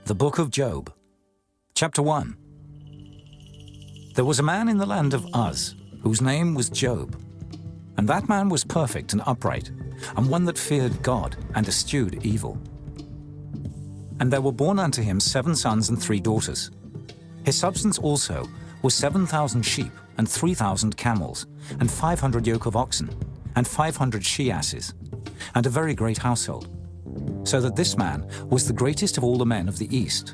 The Book of Job, Chapter 1. There was a man in the land of Uz, whose name was Job. And that man was perfect and upright, and one that feared God and eschewed evil. And there were born unto him 7 sons and 3 daughters. His substance also was 7,000 sheep, and 3,000 camels, and 500 yoke of oxen, and 500 she-asses, and a very great household. So that this man was the greatest of all the men of the east.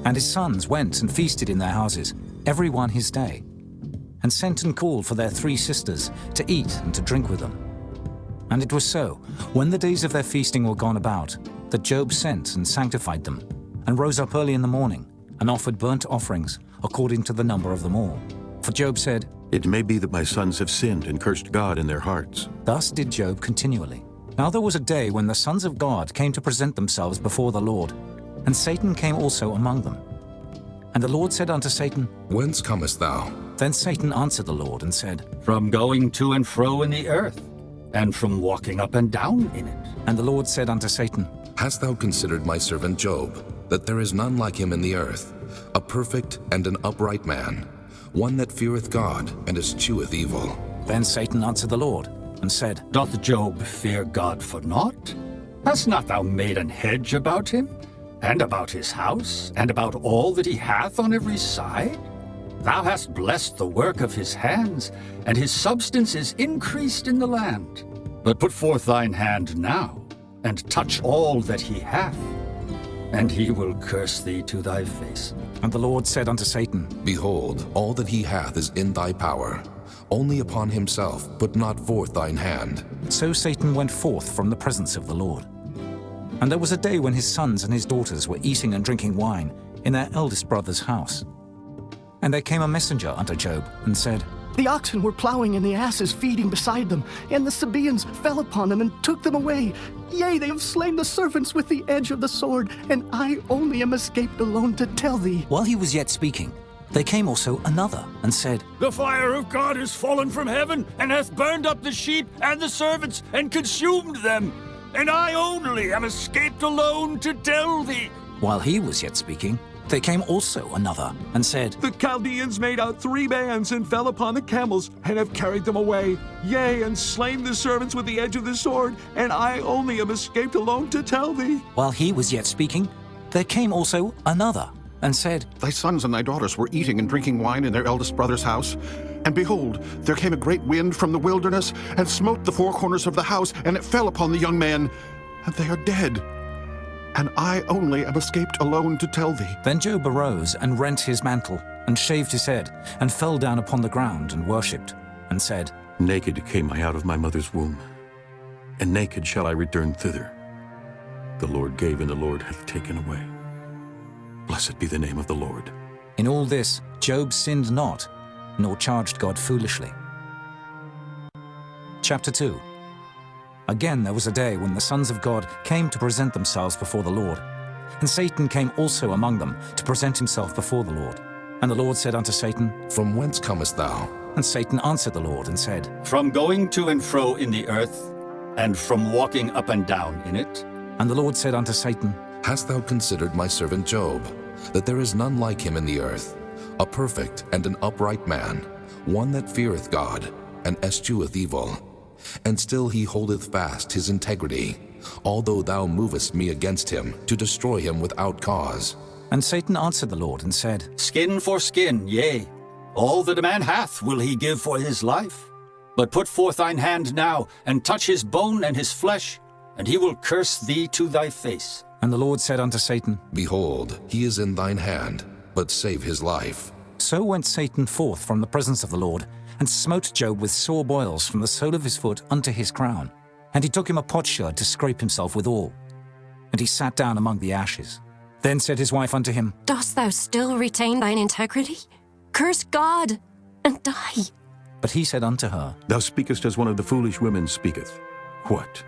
And his sons went and feasted in their houses, every one his day, and sent and called for their 3 sisters to eat and to drink with them. And it was so, when the days of their feasting were gone about, that Job sent and sanctified them, and rose up early in the morning, and offered burnt offerings according to the number of them all. For Job said, It may be that my sons have sinned and cursed God in their hearts. Thus did Job continually. Now there was a day when the sons of God came to present themselves before the Lord, and Satan came also among them. And the Lord said unto Satan, Whence comest thou? Then Satan answered the Lord and said, From going to and fro in the earth, and from walking up and down in it. And the Lord said unto Satan, Hast thou considered my servant Job, that there is none like him in the earth, a perfect and an upright man, one that feareth God and escheweth evil? Then Satan answered the Lord and said, Doth Job fear God for naught? Hast not thou made an hedge about him, and about his house, and about all that he hath on every side? Thou hast blessed the work of his hands, and his substance is increased in the land. But put forth thine hand now, and touch all that he hath, and he will curse thee to thy face. And the Lord said unto Satan, Behold, all that he hath is in thy power. Only upon himself put not forth thine hand. So Satan went forth from the presence of the Lord. And there was a day when his sons and his daughters were eating and drinking wine in their eldest brother's house. And there came a messenger unto Job, and said, The oxen were plowing, and the asses feeding beside them, and the Sabaeans fell upon them and took them away. Yea, they have slain the servants with the edge of the sword, and I only am escaped alone to tell thee. While he was yet speaking, there came also another, and said, The fire of God is fallen from heaven, and hath burned up the sheep and the servants, and consumed them. And I only am escaped alone to tell thee. While he was yet speaking, there came also another, and said, The Chaldeans made out 3 bands, and fell upon the camels, and have carried them away. Yea, and slain the servants with the edge of the sword, and I only am escaped alone to tell thee. While he was yet speaking, there came also another, and said, Thy sons and thy daughters were eating and drinking wine in their eldest brother's house. And behold, there came a great wind from the wilderness, and smote the 4 corners of the house, and it fell upon the young men, and they are dead. And I only am escaped alone to tell thee. Then Job arose and rent his mantle, and shaved his head, and fell down upon the ground, and worshipped, and said, Naked came I out of my mother's womb, and naked shall I return thither. The Lord gave, and the Lord hath taken away. Blessed be the name of the Lord. In all this Job sinned not, nor charged God foolishly. Chapter 2. Again there was a day when the sons of God came to present themselves before the Lord. And Satan came also among them to present himself before the Lord. And the Lord said unto Satan, From whence comest thou? And Satan answered the Lord and said, From going to and fro in the earth, and from walking up and down in it. And the Lord said unto Satan, Hast thou considered my servant Job, that there is none like him in the earth, a perfect and an upright man, one that feareth God, and escheweth evil? And still he holdeth fast his integrity, although thou movest me against him, to destroy him without cause. And Satan answered the Lord and said, Skin for skin, yea, all that a man hath will he give for his life. But put forth thine hand now, and touch his bone and his flesh, and he will curse thee to thy face. And the Lord said unto Satan, Behold, he is in thine hand, but save his life. So went Satan forth from the presence of the Lord, and smote Job with sore boils from the sole of his foot unto his crown. And he took him a potsherd to scrape himself withal. And he sat down among the ashes. Then said his wife unto him, Dost thou still retain thine integrity? Curse God, and die. But he said unto her, Thou speakest as one of the foolish women speaketh. What?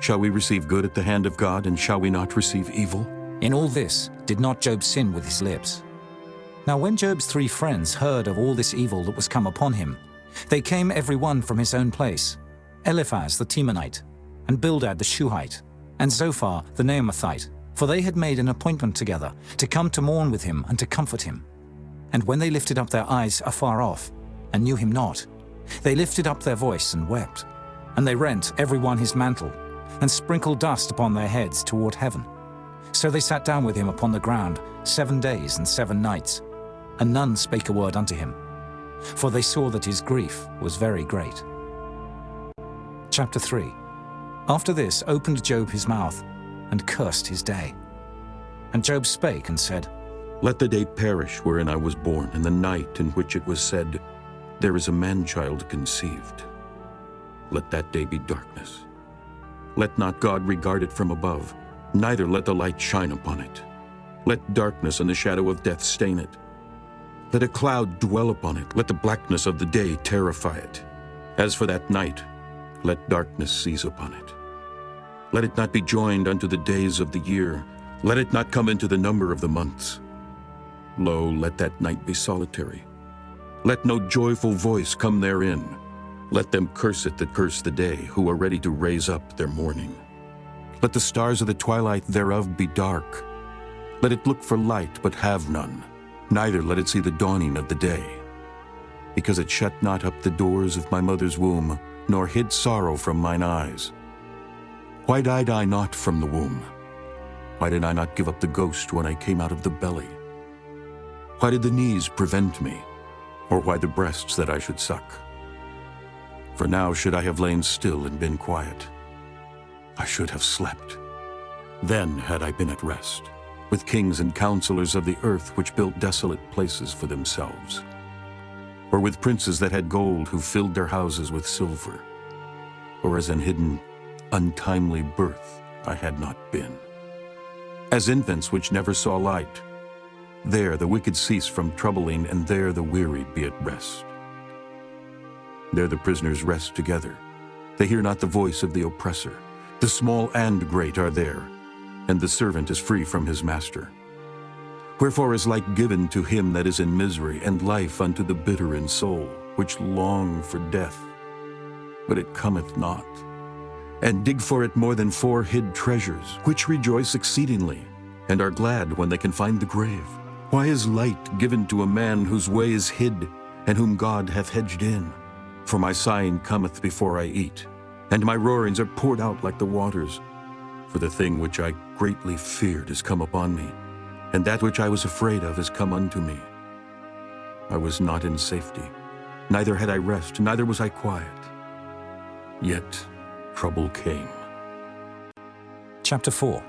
Shall we receive good at the hand of God, and shall we not receive evil? In all this did not Job sin with his lips. Now when Job's 3 friends heard of all this evil that was come upon him, they came every one from his own place, Eliphaz the Temanite, and Bildad the Shuhite, and Zophar the Naamathite, For they had made an appointment together to come to mourn with him and to comfort him. And when they lifted up their eyes afar off, and knew him not, they lifted up their voice and wept. And they rent every one his mantle, and sprinkled dust upon their heads toward heaven. So they sat down with him upon the ground 7 days and 7 nights, and none spake a word unto him, for they saw that his grief was very great. Chapter 3. After this opened Job his mouth, and cursed his day. And Job spake and said, Let the day perish wherein I was born, and the night in which it was said, There is a man-child conceived. Let that day be darkness. Let not God regard it from above, neither let the light shine upon it. Let darkness and the shadow of death stain it. Let a cloud dwell upon it. Let the blackness of the day terrify it. As for that night, let darkness seize upon it. Let it not be joined unto the days of the year. Let it not come into the number of the months. Lo, let that night be solitary. Let no joyful voice come therein. Let them curse it that curse the day, who are ready to raise up their mourning. Let the stars of the twilight thereof be dark. Let it look for light, but have none. Neither let it see the dawning of the day. Because it shut not up the doors of my mother's womb, nor hid sorrow from mine eyes. Why died I not from the womb? Why did I not give up the ghost when I came out of the belly? Why did the knees prevent me, or why the breasts that I should suck? For now should I have lain still and been quiet. I should have slept. Then had I been at rest, with kings and counselors of the earth which built desolate places for themselves, or with princes that had gold who filled their houses with silver, or as an hidden, untimely birth I had not been. As infants which never saw light, there the wicked cease from troubling, and there the weary be at rest. There the prisoners rest together. They hear not the voice of the oppressor. The small and great are there, and the servant is free from his master. Wherefore is light given to him that is in misery, and life unto the bitter in soul, which long for death, but it cometh not, and dig for it more than 4 hid treasures, which rejoice exceedingly, and are glad when they can find the grave. Why is light given to a man whose way is hid, and whom God hath hedged in? For my sighing cometh before I eat, and my roarings are poured out like the waters. For the thing which I greatly feared is come upon me, and that which I was afraid of is come unto me. I was not in safety, neither had I rest, neither was I quiet. Yet trouble came. Chapter 4.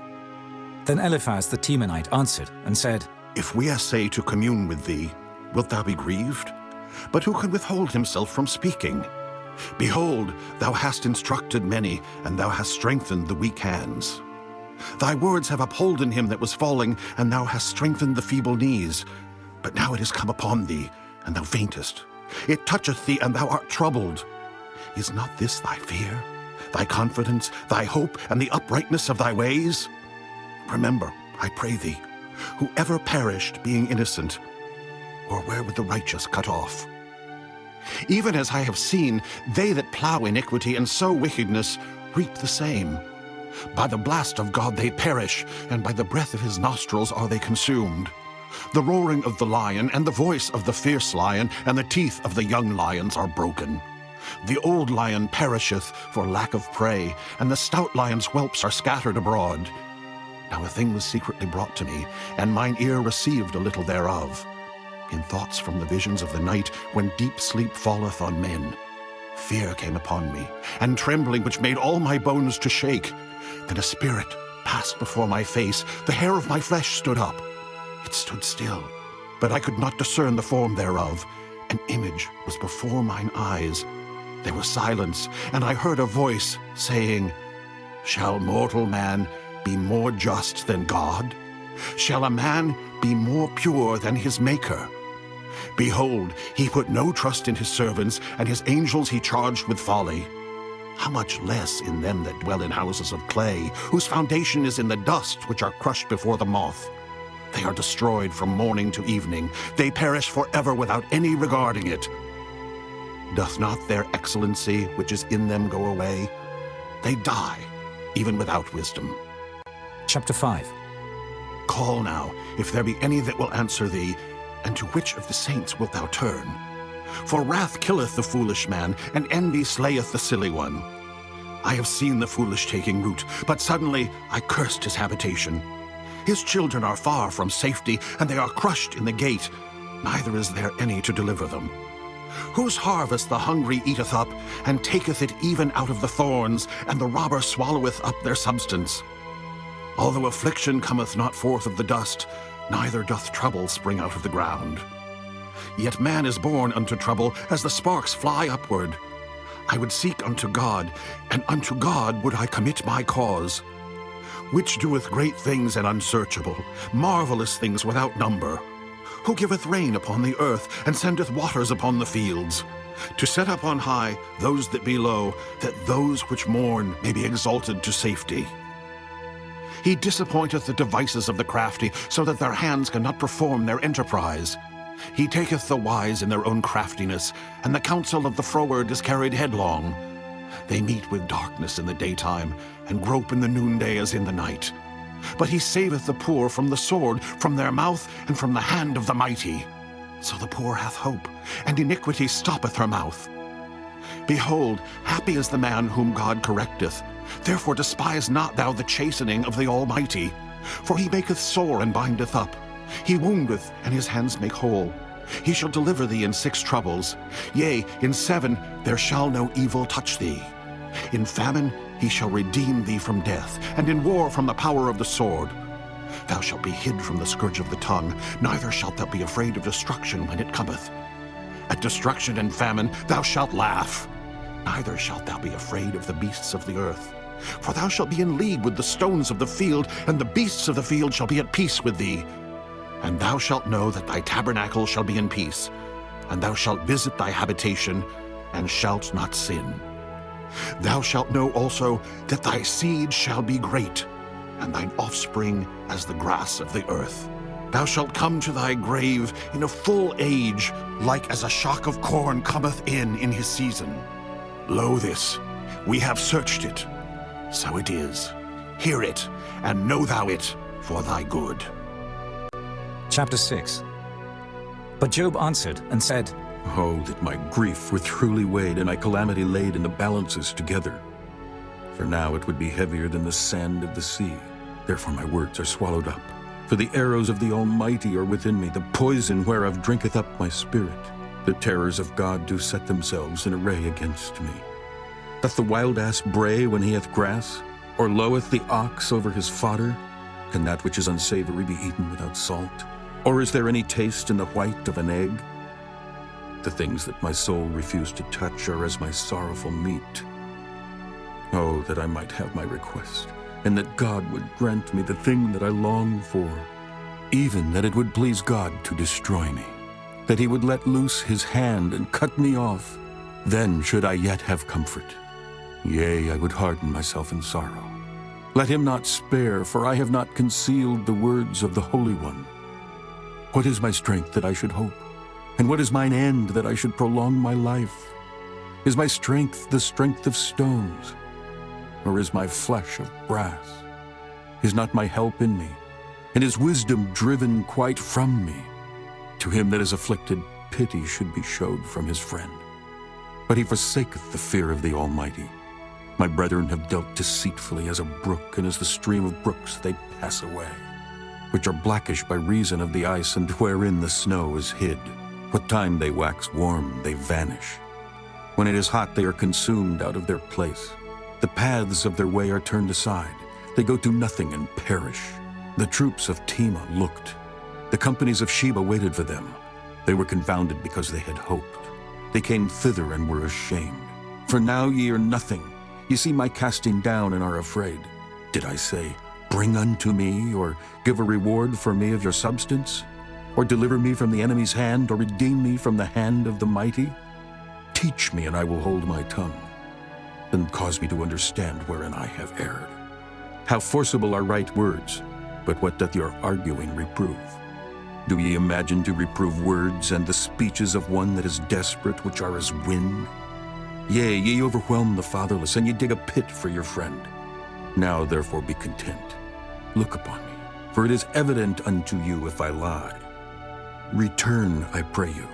Then Eliphaz the Temanite answered and said, If we essay to commune with thee, wilt thou be grieved? But who can withhold himself from speaking? Behold, thou hast instructed many, and thou hast strengthened the weak hands. Thy words have upholden him that was falling, and thou hast strengthened the feeble knees. But now it is come upon thee, and thou faintest. It toucheth thee, and thou art troubled. Is not this thy fear, thy confidence, thy hope, and the uprightness of thy ways? Remember, I pray thee, who ever perished being innocent, or where would the righteous cut off? Even as I have seen, they that plow iniquity and sow wickedness reap the same. By the blast of God they perish, and by the breath of his nostrils are they consumed. The roaring of the lion, and the voice of the fierce lion, and the teeth of the young lions are broken. The old lion perisheth for lack of prey, and the stout lion's whelps are scattered abroad. Now a thing was secretly brought to me, and mine ear received a little thereof. In thoughts from the visions of the night, when deep sleep falleth on men, fear came upon me, and trembling which made all my bones to shake. Then a spirit passed before my face, the hair of my flesh stood up. It stood still, but I could not discern the form thereof. An image was before mine eyes. There was silence, and I heard a voice saying, Shall mortal man be more just than God? Shall a man be more pure than his Maker? Behold, he put no trust in his servants, and his angels he charged with folly. How much less in them that dwell in houses of clay, whose foundation is in the dust, which are crushed before the moth. They are destroyed from morning to evening. They perish forever without any regarding it. Doth not their excellency which is in them go away? They die, even without wisdom. Chapter 5. Call now, if there be any that will answer thee, and to which of the saints wilt thou turn? For wrath killeth the foolish man, and envy slayeth the silly one. I have seen the foolish taking root, but suddenly I cursed his habitation. His children are far from safety, and they are crushed in the gate, neither is there any to deliver them. Whose harvest the hungry eateth up, and taketh it even out of the thorns, and the robber swalloweth up their substance. Although affliction cometh not forth of the dust, neither doth trouble spring out of the ground. Yet man is born unto trouble, as the sparks fly upward. I would seek unto God, and unto God would I commit my cause. Which doeth great things and unsearchable, marvelous things without number. Who giveth rain upon the earth, and sendeth waters upon the fields, to set up on high those that be low, that those which mourn may be exalted to safety. He disappointeth the devices of the crafty, so that their hands cannot perform their enterprise. He taketh the wise in their own craftiness, and the counsel of the froward is carried headlong. They meet with darkness in the daytime, and grope in the noonday as in the night. But he saveth the poor from the sword, from their mouth, and from the hand of the mighty. So the poor hath hope, and iniquity stoppeth her mouth. Behold, happy is the man whom God correcteth. Therefore despise not thou the chastening of the Almighty. For he maketh sore and bindeth up. He woundeth, and his hands make whole. He shall deliver thee in 6 troubles. Yea, in 7 there shall no evil touch thee. In famine he shall redeem thee from death, and in war from the power of the sword. Thou shalt be hid from the scourge of the tongue, neither shalt thou be afraid of destruction when it cometh. At destruction and famine thou shalt laugh, neither shalt thou be afraid of the beasts of the earth. For thou shalt be in league with the stones of the field, and the beasts of the field shall be at peace with thee. And thou shalt know that thy tabernacle shall be in peace, and thou shalt visit thy habitation, and shalt not sin. Thou shalt know also that thy seed shall be great, and thine offspring as the grass of the earth. Thou shalt come to thy grave in a full age, like as a shock of corn cometh in his season. Lo this, we have searched it, so it is. Hear it, and know thou it for thy good. Chapter 6. But Job answered and said, Oh, that my grief were truly weighed, and my calamity laid in the balances together. For now it would be heavier than the sand of the sea. Therefore my words are swallowed up. For the arrows of the Almighty are within me, the poison whereof drinketh up my spirit. The terrors of God do set themselves in array against me. Doth the wild ass bray when he hath grass? Or loweth the ox over his fodder? Can that which is unsavory be eaten without salt? Or is there any taste in the white of an egg? The things that my soul refused to touch are as my sorrowful meat. Oh, that I might have my request, and that God would grant me the thing that I long for, even that it would please God to destroy me, that he would let loose his hand and cut me off. Then should I yet have comfort. Yea, I would harden myself in sorrow. Let him not spare, for I have not concealed the words of the Holy One. What is my strength that I should hope? And what is mine end that I should prolong my life? Is my strength the strength of stones? Or is my flesh of brass? Is not my help in me? And is wisdom driven quite from me? To him that is afflicted, pity should be showed from his friend. But he forsaketh the fear of the Almighty. My brethren have dealt deceitfully as a brook, and as the stream of brooks they pass away, which are blackish by reason of the ice, and wherein the snow is hid. What time they wax warm, they vanish. When it is hot, they are consumed out of their place. The paths of their way are turned aside. They go to nothing and perish. The troops of Tema looked. The companies of Sheba waited for them. They were confounded because they had hoped. They came thither and were ashamed. For now ye are nothing. Ye see my casting down and are afraid. Did I say, bring unto me, or give a reward for me of your substance? Or deliver me from the enemy's hand, or redeem me from the hand of the mighty? Teach me, and I will hold my tongue. Then cause me to understand wherein I have erred. How forcible are right words, but what doth your arguing reprove? Do ye imagine to reprove words and the speeches of one that is desperate, which are as wind? Yea, ye overwhelm the fatherless, and ye dig a pit for your friend. Now therefore be content. Look upon me, for it is evident unto you if I lie. Return, I pray you.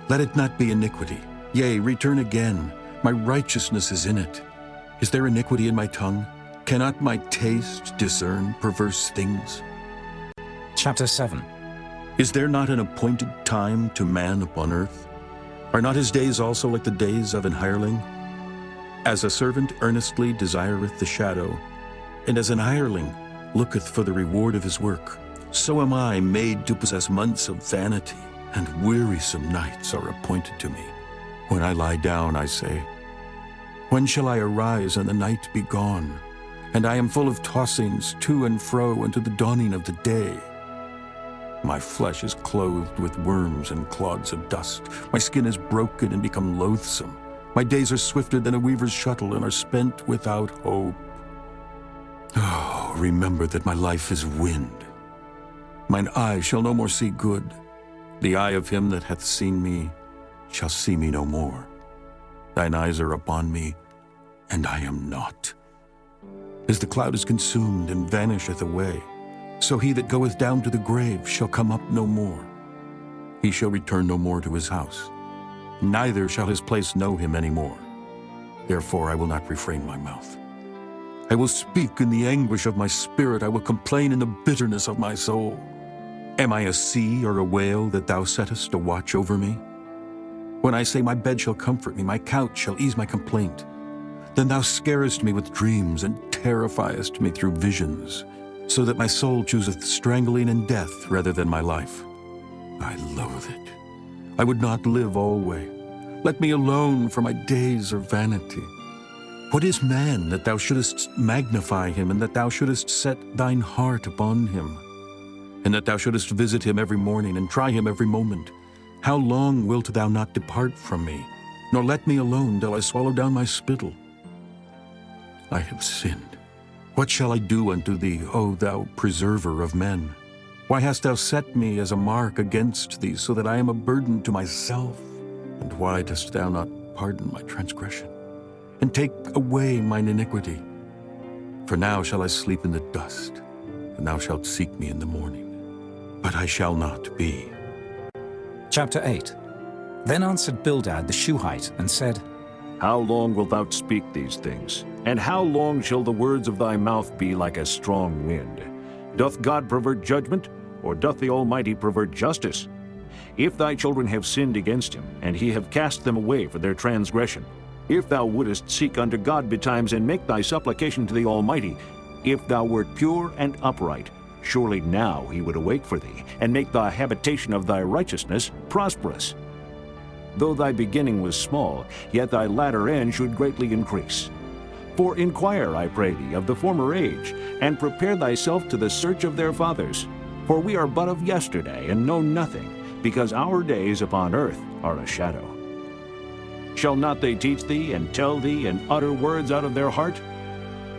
Let it not be iniquity. Yea, return again. My righteousness is in it. Is there iniquity in my tongue? Cannot my taste discern perverse things? Chapter 7. Is there not an appointed time to man upon earth? Are not his days also like the days of an hireling? As a servant earnestly desireth the shadow, and as an hireling looketh for the reward of his work, so am I made to possess months of vanity, and wearisome nights are appointed to me. When I lie down, I say, when shall I arise and the night be gone? And I am full of tossings to and fro unto the dawning of the day. My flesh is clothed with worms and clods of dust. My skin is broken and become loathsome. My days are swifter than a weaver's shuttle and are spent without hope. Oh, remember that my life is wind. Mine eye shall no more see good. The eye of him that hath seen me shall see me no more. Thine eyes are upon me, and I am not. As the cloud is consumed and vanisheth away, so he that goeth down to the grave shall come up no more. He shall return no more to his house, neither shall his place know him any more. Therefore I will not refrain my mouth. I will speak in the anguish of my spirit. I will complain in the bitterness of my soul. Am I a sea or a whale that thou settest a watch over me? When I say my bed shall comfort me, my couch shall ease my complaint, then thou scarest me with dreams and terrifiest me through visions, so that my soul chooseth strangling and death rather than my life. I loathe it. I would not live alway. Let me alone, for my days are vanity. What is man that thou shouldest magnify him, and that thou shouldest set thine heart upon him, and that thou shouldest visit him every morning and try him every moment? How long wilt thou not depart from me, nor let me alone till I swallow down my spittle? I have sinned. What shall I do unto thee, O thou preserver of men? Why hast thou set me as a mark against thee, so that I am a burden to myself? And why dost thou not pardon my transgression, and take away mine iniquity? For now shall I sleep in the dust, and thou shalt seek me in the morning. But I shall not be. Chapter 8. Then answered Bildad the Shuhite, and said, How long wilt thou speak these things? And how long shall the words of thy mouth be like a strong wind? Doth God pervert judgment, or doth the Almighty pervert justice? If thy children have sinned against him, and he have cast them away for their transgression, if thou wouldest seek unto God betimes, and make thy supplication to the Almighty, if thou wert pure and upright, surely now he would awake for thee, and make the habitation of thy righteousness prosperous. Though thy beginning was small, yet thy latter end should greatly increase. For inquire, I pray thee, of the former age, and prepare thyself to the search of their fathers. For we are but of yesterday, and know nothing, because our days upon earth are a shadow. Shall not they teach thee, and tell thee, and utter words out of their heart?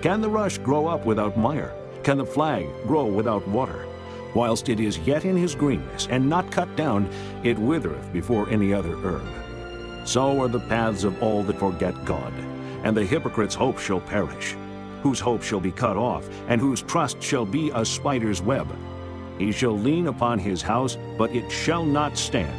Can the rush grow up without mire? Can the flag grow without water? Whilst it is yet in his greenness, and not cut down, it withereth before any other herb. So are the paths of all that forget God, and the hypocrite's hope shall perish, whose hope shall be cut off, and whose trust shall be a spider's web. He shall lean upon his house, but it shall not stand.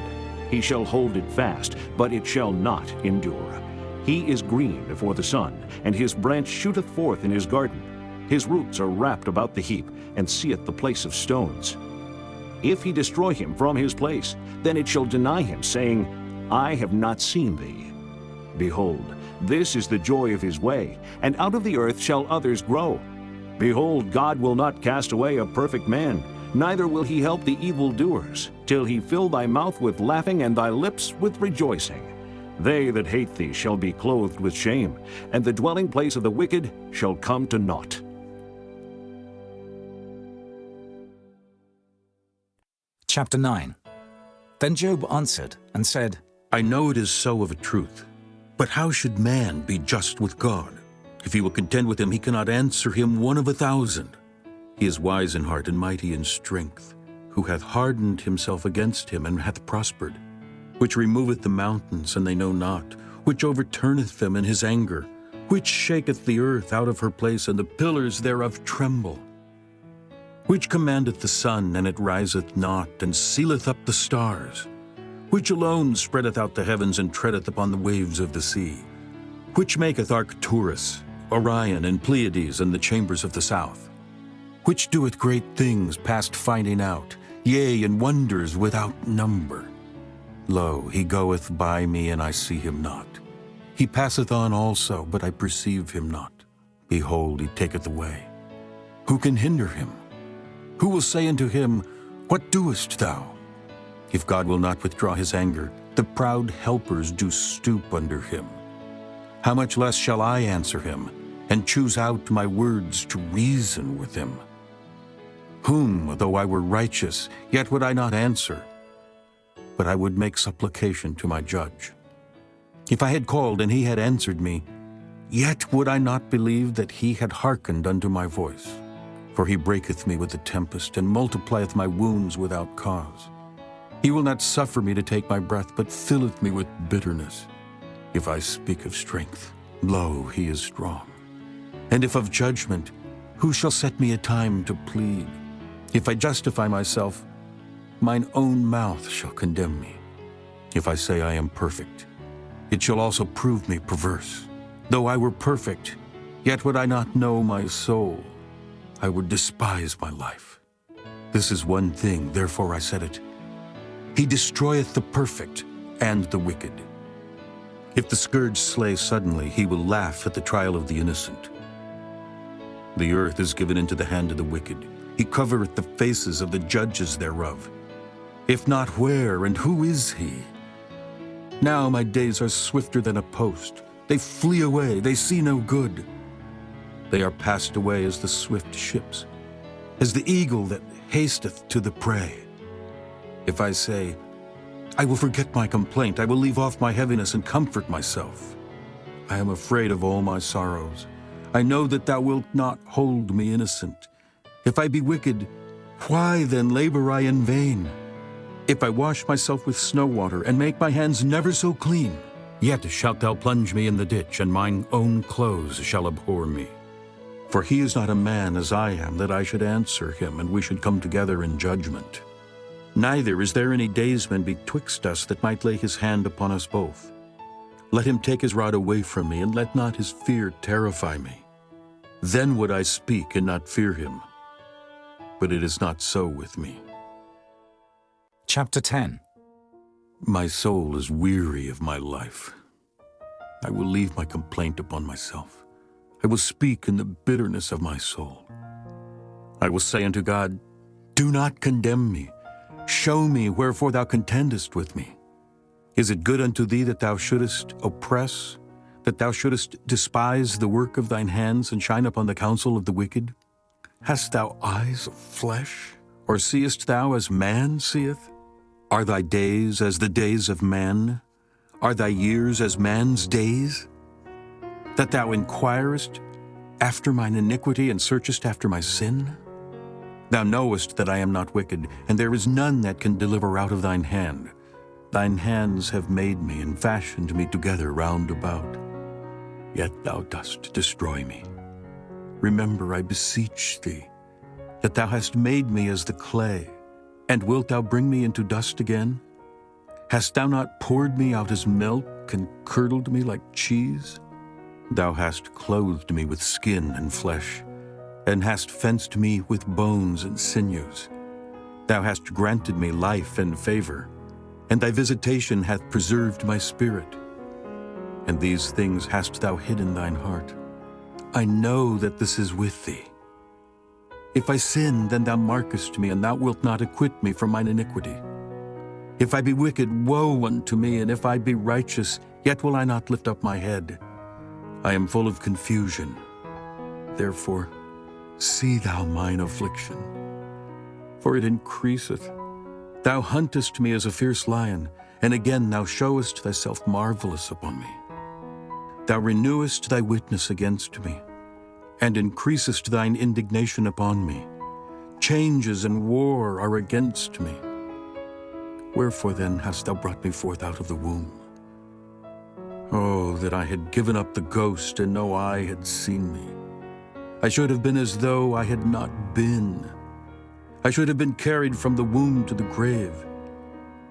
He shall hold it fast, but it shall not endure. He is green before the sun, and his branch shooteth forth in his garden. His roots are wrapped about the heap, and seeth the place of stones. If he destroy him from his place, then it shall deny him, saying, I have not seen thee. Behold, this is the joy of his way, and out of the earth shall others grow. Behold, God will not cast away a perfect man, neither will he help the evildoers, till he fill thy mouth with laughing and thy lips with rejoicing. They that hate thee shall be clothed with shame, and the dwelling place of the wicked shall come to naught. Chapter 9. Then Job answered and said, I know it is so of a truth. But how should man be just with God? If he will contend with him, he cannot answer him 1 of 1,000. He is wise in heart and mighty in strength, who hath hardened himself against him and hath prospered, which removeth the mountains, and they know not, which overturneth them in his anger, which shaketh the earth out of her place, and the pillars thereof tremble. Which commandeth the sun, and it riseth not, and sealeth up the stars? Which alone spreadeth out the heavens, and treadeth upon the waves of the sea? Which maketh Arcturus, Orion, and Pleiades, and the chambers of the south? Which doeth great things past finding out, yea, and wonders without number? Lo, he goeth by me, and I see him not. He passeth on also, but I perceive him not. Behold, he taketh away. Who can hinder him? Who will say unto him, What doest thou? If God will not withdraw his anger, the proud helpers do stoop under him. How much less shall I answer him, and choose out my words to reason with him? Whom, though I were righteous, yet would I not answer, but I would make supplication to my judge. If I had called, and he had answered me, yet would I not believe that he had hearkened unto my voice. For he breaketh me with the tempest, and multiplieth my wounds without cause. He will not suffer me to take my breath, but filleth me with bitterness. If I speak of strength, lo, he is strong. And if of judgment, who shall set me a time to plead? If I justify myself, mine own mouth shall condemn me. If I say I am perfect, it shall also prove me perverse. Though I were perfect, yet would I not know my soul. I would despise my life. This is one thing, therefore I said it. He destroyeth the perfect and the wicked. If the scourge slay suddenly, he will laugh at the trial of the innocent. The earth is given into the hand of the wicked. He covereth the faces of the judges thereof. If not, where and who is he? Now my days are swifter than a post. They flee away, they see no good. They are passed away as the swift ships, as the eagle that hasteth to the prey. If I say, I will forget my complaint, I will leave off my heaviness and comfort myself. I am afraid of all my sorrows. I know that thou wilt not hold me innocent. If I be wicked, why then labor I in vain? If I wash myself with snow water, and make my hands never so clean, yet shalt thou plunge me in the ditch, and mine own clothes shall abhor me. For he is not a man as I am, that I should answer him, and we should come together in judgment. Neither is there any daysman betwixt us that might lay his hand upon us both. Let him take his rod away from me, and let not his fear terrify me. Then would I speak and not fear him. But it is not so with me. Chapter 10. My soul is weary of my life. I will leave my complaint upon myself. I will speak in the bitterness of my soul. I will say unto God, Do not condemn me. Show me wherefore thou contendest with me. Is it good unto thee that thou shouldest oppress, that thou shouldest despise the work of thine hands, and shine upon the counsel of the wicked? Hast thou eyes of flesh, or seest thou as man seeth? Are thy days as the days of men? Are thy years as man's days? That thou inquirest after mine iniquity, and searchest after my sin? Thou knowest that I am not wicked, and there is none that can deliver out of thine hand. Thine hands have made me, and fashioned me together round about. Yet thou dost destroy me. Remember, I beseech thee, that thou hast made me as the clay, and wilt thou bring me into dust again? Hast thou not poured me out as milk, and curdled me like cheese? Thou hast clothed me with skin and flesh, and hast fenced me with bones and sinews. Thou hast granted me life and favor, and thy visitation hath preserved my spirit. And these things hast thou hid in thine heart. I know that this is with thee. If I sin, then thou markest me, and thou wilt not acquit me from mine iniquity. If I be wicked, woe unto me, and if I be righteous, yet will I not lift up my head. I am full of confusion. Therefore, see thou mine affliction, for it increaseth. Thou huntest me as a fierce lion, and again thou showest thyself marvelous upon me. Thou renewest thy witness against me, and increasest thine indignation upon me. Changes and war are against me. Wherefore then hast thou brought me forth out of the womb? Oh, that I had given up the ghost, and no eye had seen me. I should have been as though I had not been. I should have been carried from the womb to the grave.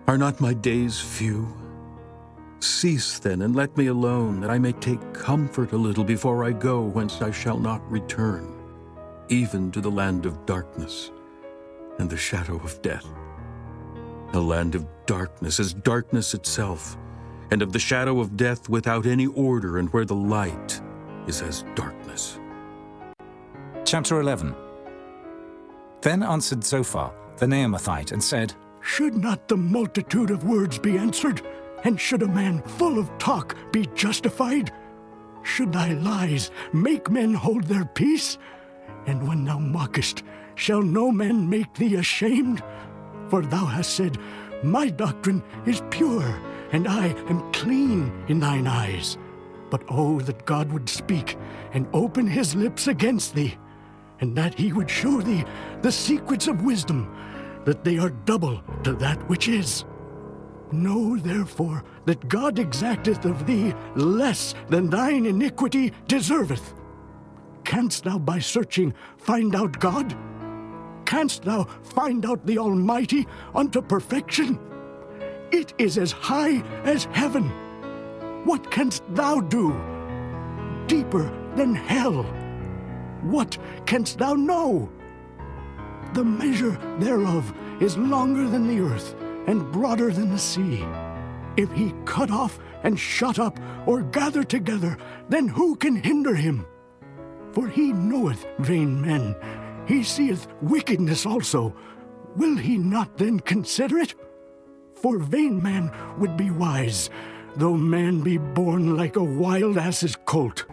Are not my days few? Cease then, and let me alone, that I may take comfort a little before I go whence I shall not return, even to the land of darkness and the shadow of death. A land of darkness is darkness itself, and of the shadow of death without any order, and where the light is as darkness. Chapter 11. Then answered Zophar, the Naamathite, and said, Should not the multitude of words be answered? And should a man full of talk be justified? Should thy lies make men hold their peace? And when thou mockest, shall no man make thee ashamed? For thou hast said, My doctrine is pure, and I am clean in thine eyes. But oh, that God would speak and open his lips against thee, and that he would show thee the secrets of wisdom, that they are double to that which is. Know therefore that God exacteth of thee less than thine iniquity deserveth. Canst thou by searching find out God? Canst thou find out the Almighty unto perfection? It is as high as heaven. What canst thou do? Deeper than hell. What canst thou know? The measure thereof is longer than the earth, and broader than the sea. If he cut off and shut up, or gather together, then who can hinder him? For he knoweth vain men, he seeth wickedness also. Will he not then consider it? For vain man would be wise, though man be born like a wild ass's colt.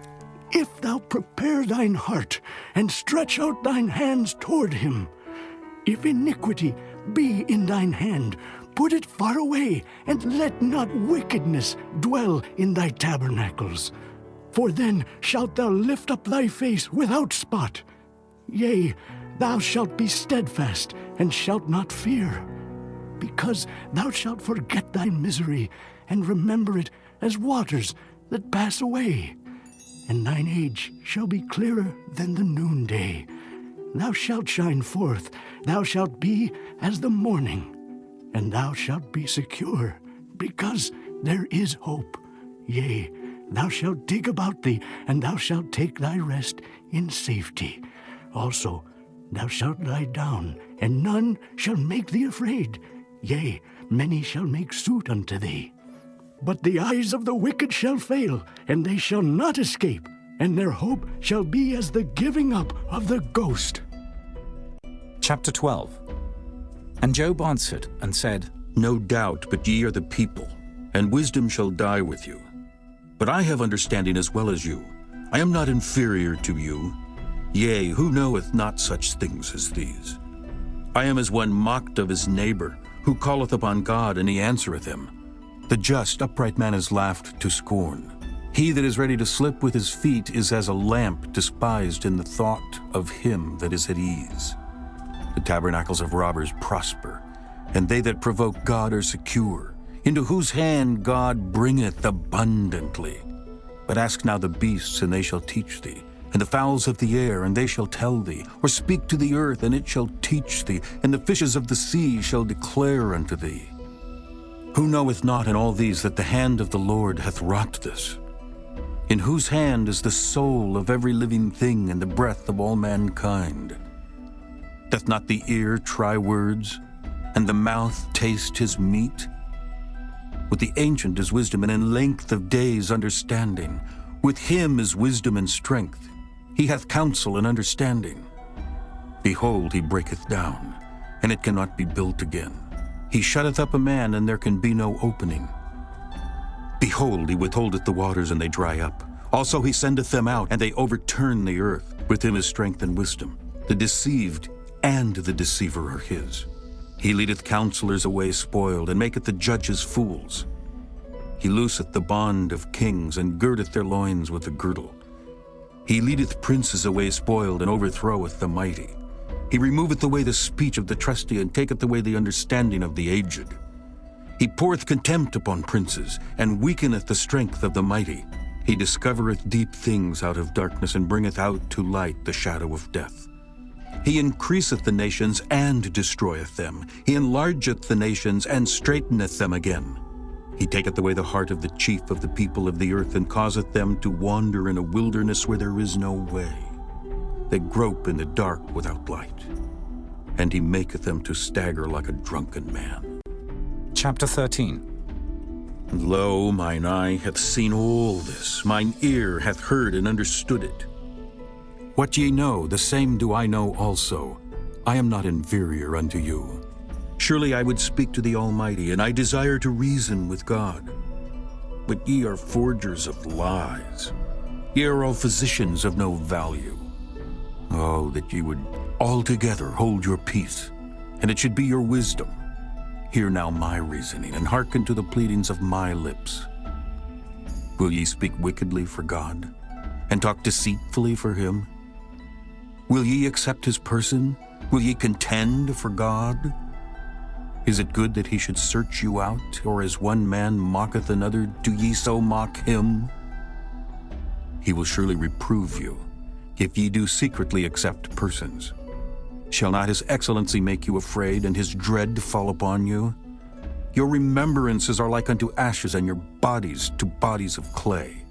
If thou prepare thine heart, and stretch out thine hands toward him, if iniquity be in thine hand, put it far away, and let not wickedness dwell in thy tabernacles. For then shalt thou lift up thy face without spot. Yea, thou shalt be steadfast, and shalt not fear, because thou shalt forget thy misery, and remember it as waters that pass away. And thine age shall be clearer than the noonday. Thou shalt shine forth, thou shalt be as the morning, and thou shalt be secure, because there is hope. Yea, thou shalt dig about thee, and thou shalt take thy rest in safety. Also, thou shalt lie down, and none shall make thee afraid. Yea, many shall make suit unto thee. But the eyes of the wicked shall fail, and they shall not escape, and their hope shall be as the giving up of the ghost. Chapter 12. And Job answered and said, No doubt, but ye are the people, and wisdom shall die with you. But I have understanding as well as you. I am not inferior to you. Yea, who knoweth not such things as these? I am as one mocked of his neighbor, who calleth upon God, and he answereth him. The just, upright man is laughed to scorn. He that is ready to slip with his feet is as a lamp despised in the thought of him that is at ease. The tabernacles of robbers prosper, and they that provoke God are secure, into whose hand God bringeth abundantly. But ask now the beasts, and they shall teach thee, and the fowls of the air, and they shall tell thee, or speak to the earth, and it shall teach thee, and the fishes of the sea shall declare unto thee. Who knoweth not in all these that the hand of the Lord hath wrought this? In whose hand is the soul of every living thing, and the breath of all mankind? Doth not the ear try words, and the mouth taste his meat? With the ancient is wisdom, and in length of days understanding. With him is wisdom and strength. He hath counsel and understanding. Behold, he breaketh down, and it cannot be built again. He shutteth up a man, and there can be no opening. Behold, he withholdeth the waters, and they dry up. Also he sendeth them out, and they overturn the earth. With him is strength and wisdom. The deceived and the deceiver are his. He leadeth counselors away spoiled, and maketh the judges fools. He looseth the bond of kings, and girdeth their loins with a girdle. He leadeth princes away spoiled, and overthroweth the mighty. He removeth away the speech of the trusty, and taketh away the understanding of the aged. He poureth contempt upon princes, and weakeneth the strength of the mighty. He discovereth deep things out of darkness, and bringeth out to light the shadow of death. He increaseth the nations and destroyeth them. He enlargeth the nations and straighteneth them again. He taketh away the heart of the chief of the people of the earth, and causeth them to wander in a wilderness where there is no way. They grope in the dark without light, and he maketh them to stagger like a drunken man. Chapter 13. And lo, mine eye hath seen all this, mine ear hath heard and understood it. What ye know, the same do I know also. I am not inferior unto you. Surely I would speak to the Almighty, and I desire to reason with God. But ye are forgers of lies. Ye are all physicians of no value. Oh, that ye would altogether hold your peace, and it should be your wisdom. Hear now my reasoning, and hearken to the pleadings of my lips. Will ye speak wickedly for God, and talk deceitfully for him? Will ye accept his person? Will ye contend for God? Is it good that he should search you out, or as one man mocketh another, do ye so mock him? He will surely reprove you, if ye do secretly accept persons. Shall not his excellency make you afraid, and his dread fall upon you? Your remembrances are like unto ashes, and your bodies to bodies of clay.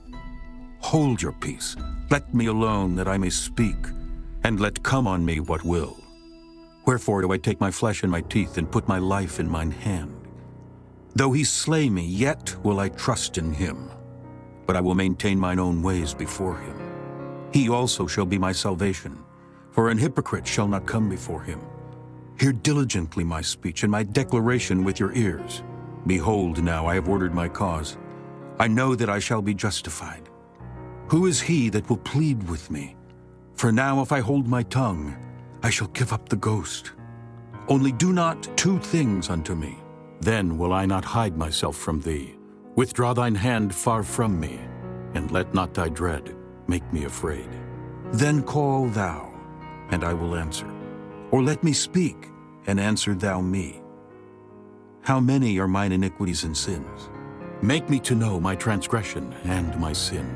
Hold your peace, let me alone, that I may speak, and let come on me what will. Wherefore do I take my flesh in my teeth, and put my life in mine hand? Though he slay me, yet will I trust in him. But I will maintain mine own ways before him. He also shall be my salvation, for an hypocrite shall not come before him. Hear diligently my speech, and my declaration with your ears. Behold, now I have ordered my cause. I know that I shall be justified. Who is he that will plead with me? For now if I hold my tongue, I shall give up the ghost. Only do not two things unto me. Then will I not hide myself from thee. Withdraw thine hand far from me, and let not thy dread make me afraid. Then call thou, and I will answer. Or let me speak, and answer thou me. How many are mine iniquities and sins? Make me to know my transgression and my sin.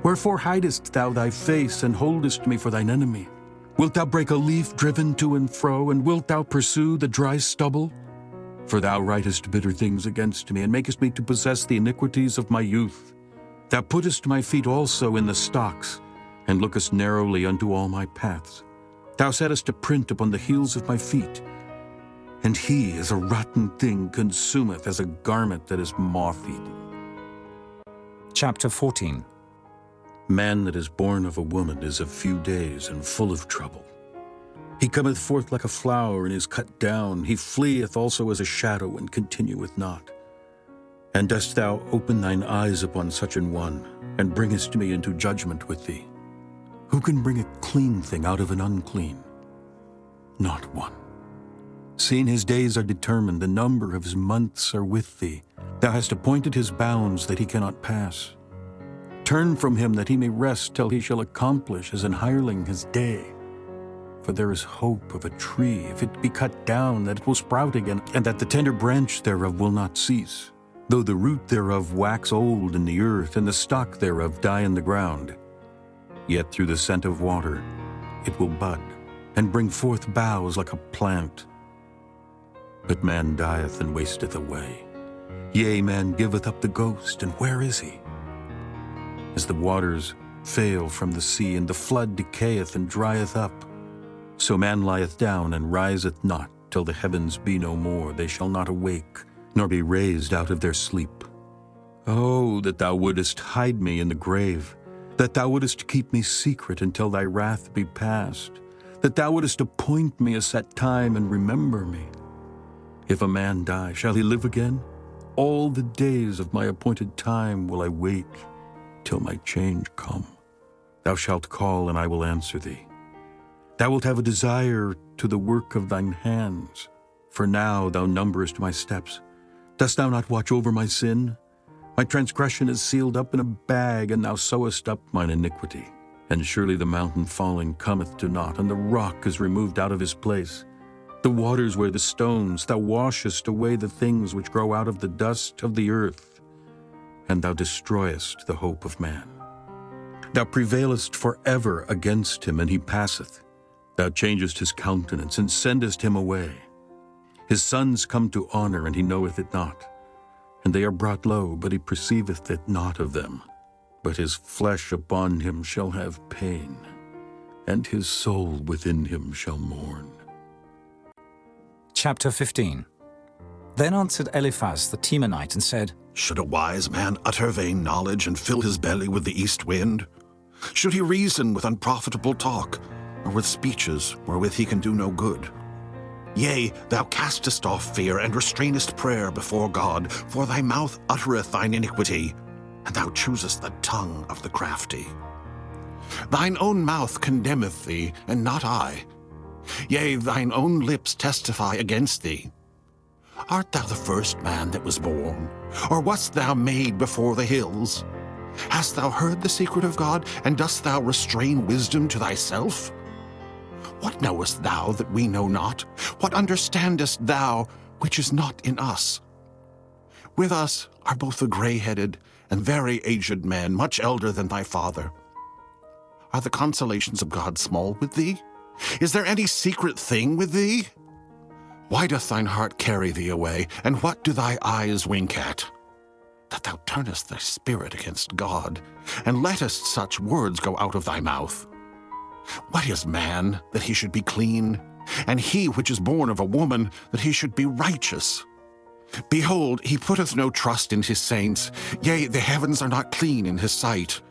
Wherefore hidest thou thy face, and holdest me for thine enemy? Wilt thou break a leaf driven to and fro, and wilt thou pursue the dry stubble? For thou writest bitter things against me, and makest me to possess the iniquities of my youth. Thou puttest my feet also in the stocks, and lookest narrowly unto all my paths. Thou settest a print upon the heels of my feet, and he, as a rotten thing, consumeth, as a garment that is moth-eaten. Chapter 14. Man that is born of a woman is of few days, and full of trouble. He cometh forth like a flower, and is cut down. He fleeth also as a shadow, and continueth not. And dost thou open thine eyes upon such an one, and bringest me into judgment with thee? Who can bring a clean thing out of an unclean? Not one. Seeing his days are determined, the number of his months are with thee. Thou hast appointed his bounds that he cannot pass. Turn from him that he may rest till he shall accomplish as an hireling his day. For there is hope of a tree, if it be cut down, that it will sprout again, and that the tender branch thereof will not cease. Though the root thereof wax old in the earth, and the stock thereof die in the ground, yet through the scent of water it will bud, and bring forth boughs like a plant. But man dieth and wasteth away. Yea, man giveth up the ghost, and where is he? As the waters fail from the sea, and the flood decayeth and drieth up, so man lieth down and riseth not, till the heavens be no more. They shall not awake, nor be raised out of their sleep. Oh, that thou wouldest hide me in the grave, that thou wouldest keep me secret until thy wrath be past, that thou wouldest appoint me a set time and remember me. If a man die, shall he live again? All the days of my appointed time will I wait, till my change come. Thou shalt call, and I will answer thee. Thou wilt have a desire to the work of thine hands. For now thou numberest my steps. Dost thou not watch over my sin? My transgression is sealed up in a bag, and thou sewest up mine iniquity. And surely the mountain falling cometh to naught, and the rock is removed out of his place. The waters wear the stones. Thou washest away the things which grow out of the dust of the earth, and thou destroyest the hope of man. Thou prevailest forever against him, and he passeth. Thou changest his countenance, and sendest him away. His sons come to honor, and he knoweth it not. And they are brought low, but he perceiveth it not of them. But his flesh upon him shall have pain, and his soul within him shall mourn. Chapter 15. Then answered Eliphaz the Temanite and said, Should a wise man utter vain knowledge and fill his belly with the east wind? Should he reason with unprofitable talk, or with speeches wherewith he can do no good? Yea, thou castest off fear, and restrainest prayer before God, for thy mouth uttereth thine iniquity, and thou choosest the tongue of the crafty. Thine own mouth condemneth thee, and not I. Yea, thine own lips testify against thee. Art thou the first man that was born, or wast thou made before the hills? Hast thou heard the secret of God, and dost thou restrain wisdom to thyself? What knowest thou that we know not? What understandest thou which is not in us? With us are both the gray-headed and very aged men, much elder than thy father. Are the consolations of God small with thee? Is there any secret thing with thee? Why doth thine heart carry thee away, and what do thy eyes wink at? That thou turnest thy spirit against God, and lettest such words go out of thy mouth. What is man, that he should be clean? And he which is born of a woman, that he should be righteous? Behold, he putteth no trust in his saints, yea, the heavens are not clean in his sight.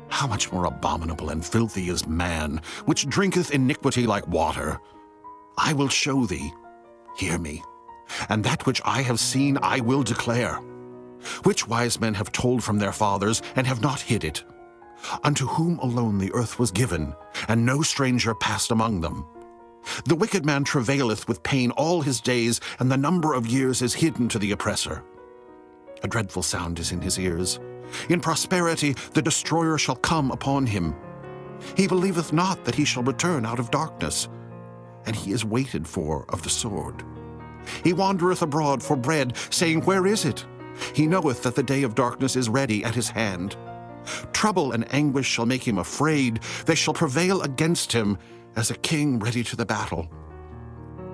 How much more abominable and filthy is man, which drinketh iniquity like water? I will show thee, hear me, and that which I have seen I will declare. Which wise men have told from their fathers, and have not hid it? Unto whom alone the earth was given, and no stranger passed among them. The wicked man travaileth with pain all his days, and the number of years is hidden to the oppressor. A dreadful sound is in his ears. In prosperity the destroyer shall come upon him. He believeth not that he shall return out of darkness, and he is waited for of the sword. He wandereth abroad for bread, saying, Where is it? He knoweth that the day of darkness is ready at his hand. Trouble and anguish shall make him afraid. They shall prevail against him as a king ready to the battle.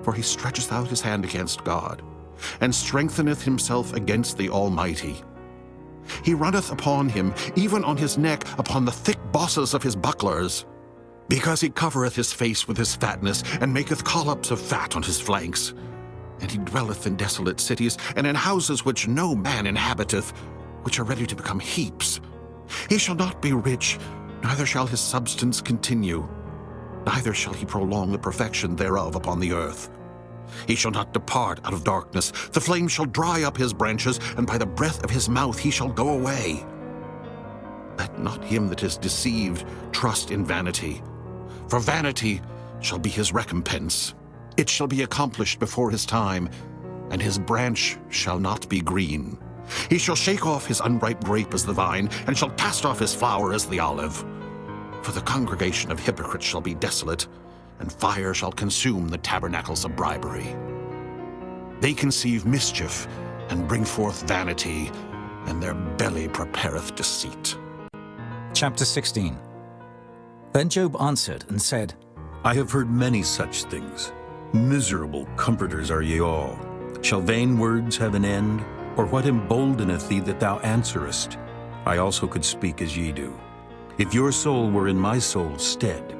For he stretcheth out his hand against God, and strengtheneth himself against the Almighty. He runneth upon him, even on his neck, upon the thick bosses of his bucklers. Because he covereth his face with his fatness, and maketh collops of fat on his flanks. And he dwelleth in desolate cities, and in houses which no man inhabiteth, which are ready to become heaps. He shall not be rich, neither shall his substance continue, neither shall he prolong the perfection thereof upon the earth. He shall not depart out of darkness, the flame shall dry up his branches, and by the breath of his mouth he shall go away. Let not him that is deceived trust in vanity, for vanity shall be his recompense. It shall be accomplished before his time, and his branch shall not be green. He shall shake off his unripe grape as the vine, and shall cast off his flower as the olive. For the congregation of hypocrites shall be desolate, and fire shall consume the tabernacles of bribery. They conceive mischief, and bring forth vanity, and their belly prepareth deceit. Chapter 16. Then Job answered and said, I have heard many such things. Miserable comforters are ye all. Shall vain words have an end? Or what emboldeneth thee that thou answerest? I also could speak as ye do. If your soul were in my soul's stead,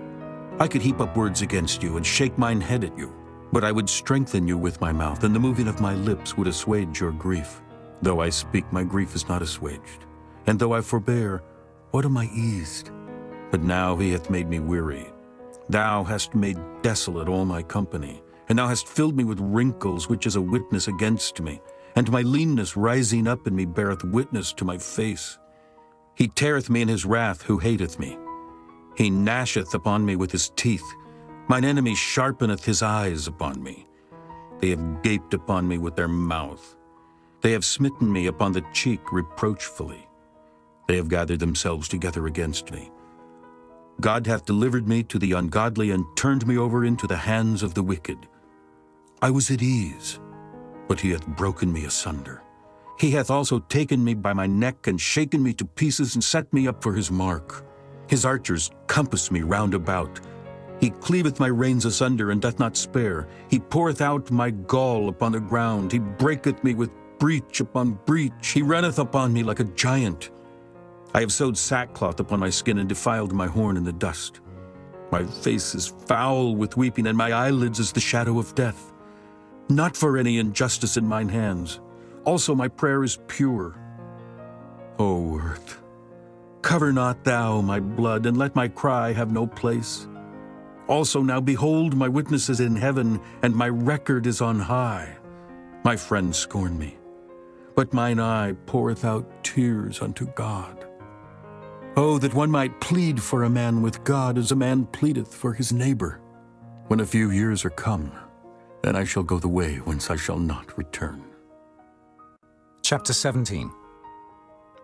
I could heap up words against you, and shake mine head at you. But I would strengthen you with my mouth, and the moving of my lips would assuage your grief. Though I speak, my grief is not assuaged. And though I forbear, what am I eased? But now he hath made me weary. Thou hast made desolate all my company, and thou hast filled me with wrinkles, which is a witness against me. And my leanness rising up in me beareth witness to my face. He teareth me in his wrath who hateth me. He gnasheth upon me with his teeth. Mine enemy sharpeneth his eyes upon me. They have gaped upon me with their mouth. They have smitten me upon the cheek reproachfully. They have gathered themselves together against me. God hath delivered me to the ungodly, and turned me over into the hands of the wicked. I was at ease, but he hath broken me asunder. He hath also taken me by my neck, and shaken me to pieces, and set me up for his mark. His archers compass me round about. He cleaveth my reins asunder, and doth not spare. He poureth out my gall upon the ground. He breaketh me with breach upon breach. He runneth upon me like a giant. I have sewed sackcloth upon my skin, and defiled my horn in the dust. My face is foul with weeping, and my eyelids as the shadow of death. Not for any injustice in mine hands. Also my prayer is pure. O earth, cover not thou my blood, and let my cry have no place. Also now behold, my witness is in heaven, and my record is on high. My friends scorn me, but mine eye poureth out tears unto God. Oh, that one might plead for a man with God as a man pleadeth for his neighbor. When a few years are come, then I shall go the way whence I shall not return. Chapter 17.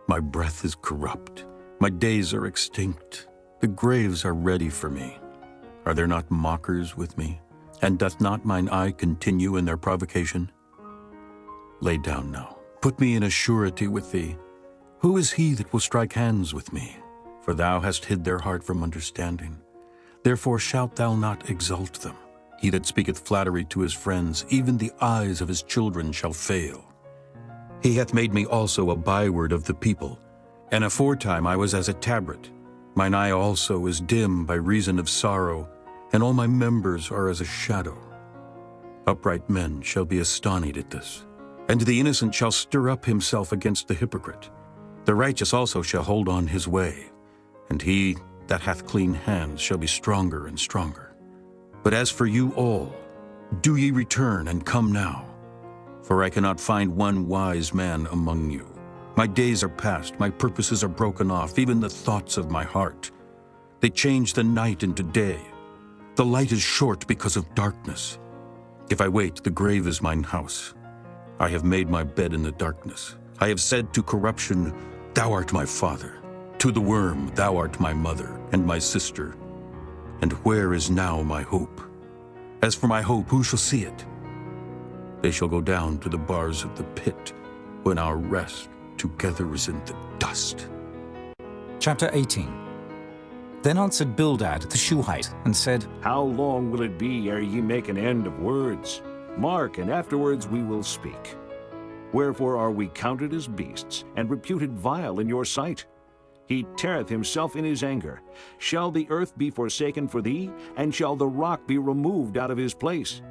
My breath is corrupt. My days are extinct. The graves are ready for me. Are there not mockers with me? And doth not mine eye continue in their provocation? Lay down now. Put me in a surety with thee. Who is he that will strike hands with me? For thou hast hid their heart from understanding. Therefore shalt thou not exalt them. He that speaketh flattery to his friends, even the eyes of his children shall fail. He hath made me also a byword of the people, and aforetime I was as a tabret. Mine eye also is dim by reason of sorrow, and all my members are as a shadow. Upright men shall be astonished at this, and the innocent shall stir up himself against the hypocrite. The righteous also shall hold on his way, and he that hath clean hands shall be stronger and stronger. But as for you all, do ye return and come now. For I cannot find one wise man among you. My days are past, my purposes are broken off, even the thoughts of my heart. They change the night into day. The light is short because of darkness. If I wait, the grave is mine house. I have made my bed in the darkness. I have said to corruption, Thou art my father. To the worm, Thou art my mother and my sister. And where is now my hope? As for my hope, who shall see it? They shall go down to the bars of the pit, when our rest together is in the dust. Chapter 18. Then answered Bildad the Shuhite, and said, How long will it be ere ye make an end of words? Mark, and afterwards we will speak. Wherefore are we counted as beasts, and reputed vile in your sight? He teareth himself in his anger. Shall the earth be forsaken for thee, and shall the rock be removed out of his place?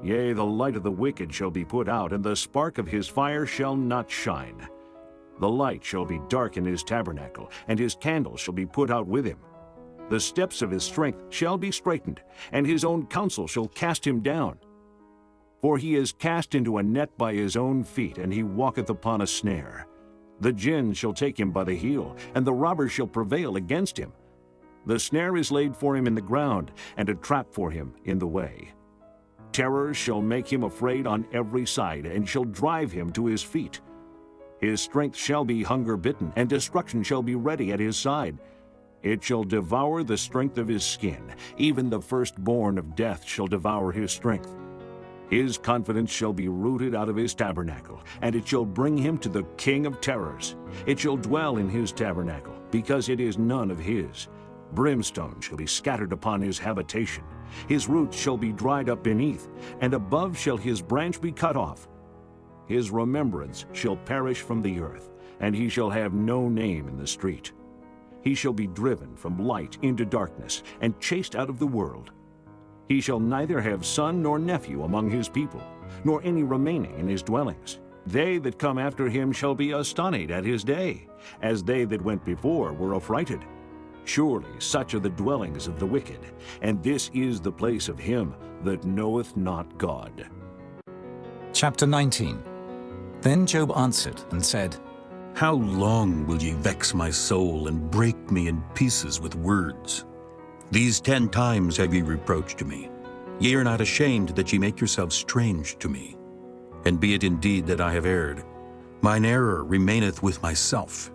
Yea, the light of the wicked shall be put out, and the spark of his fire shall not shine. The light shall be dark in his tabernacle, and his candle shall be put out with him. The steps of his strength shall be straightened, and his own counsel shall cast him down. For he is cast into a net by his own feet, and he walketh upon a snare. The gin shall take him by the heel, and the robber shall prevail against him. The snare is laid for him in the ground, and a trap for him in the way. Terror shall make him afraid on every side, and shall drive him to his feet. His strength shall be hunger-bitten, and destruction shall be ready at his side. It shall devour the strength of his skin. Even the firstborn of death shall devour his strength. His confidence shall be rooted out of his tabernacle, and it shall bring him to the king of terrors. It shall dwell in his tabernacle, because it is none of his. Brimstone shall be scattered upon his habitation. His roots shall be dried up beneath, and above shall his branch be cut off. His remembrance shall perish from the earth, and he shall have no name in the street. He shall be driven from light into darkness, and chased out of the world. He shall neither have son nor nephew among his people, nor any remaining in his dwellings. They that come after him shall be astonished at his day, as they that went before were affrighted. Surely such are the dwellings of the wicked, and this is the place of him that knoweth not God. Chapter 19. Then Job answered and said, How long will ye vex my soul, and break me in pieces with words? These 10 times have ye reproached me. Ye are not ashamed that ye make yourselves strange to me. And be it indeed that I have erred, mine error remaineth with myself.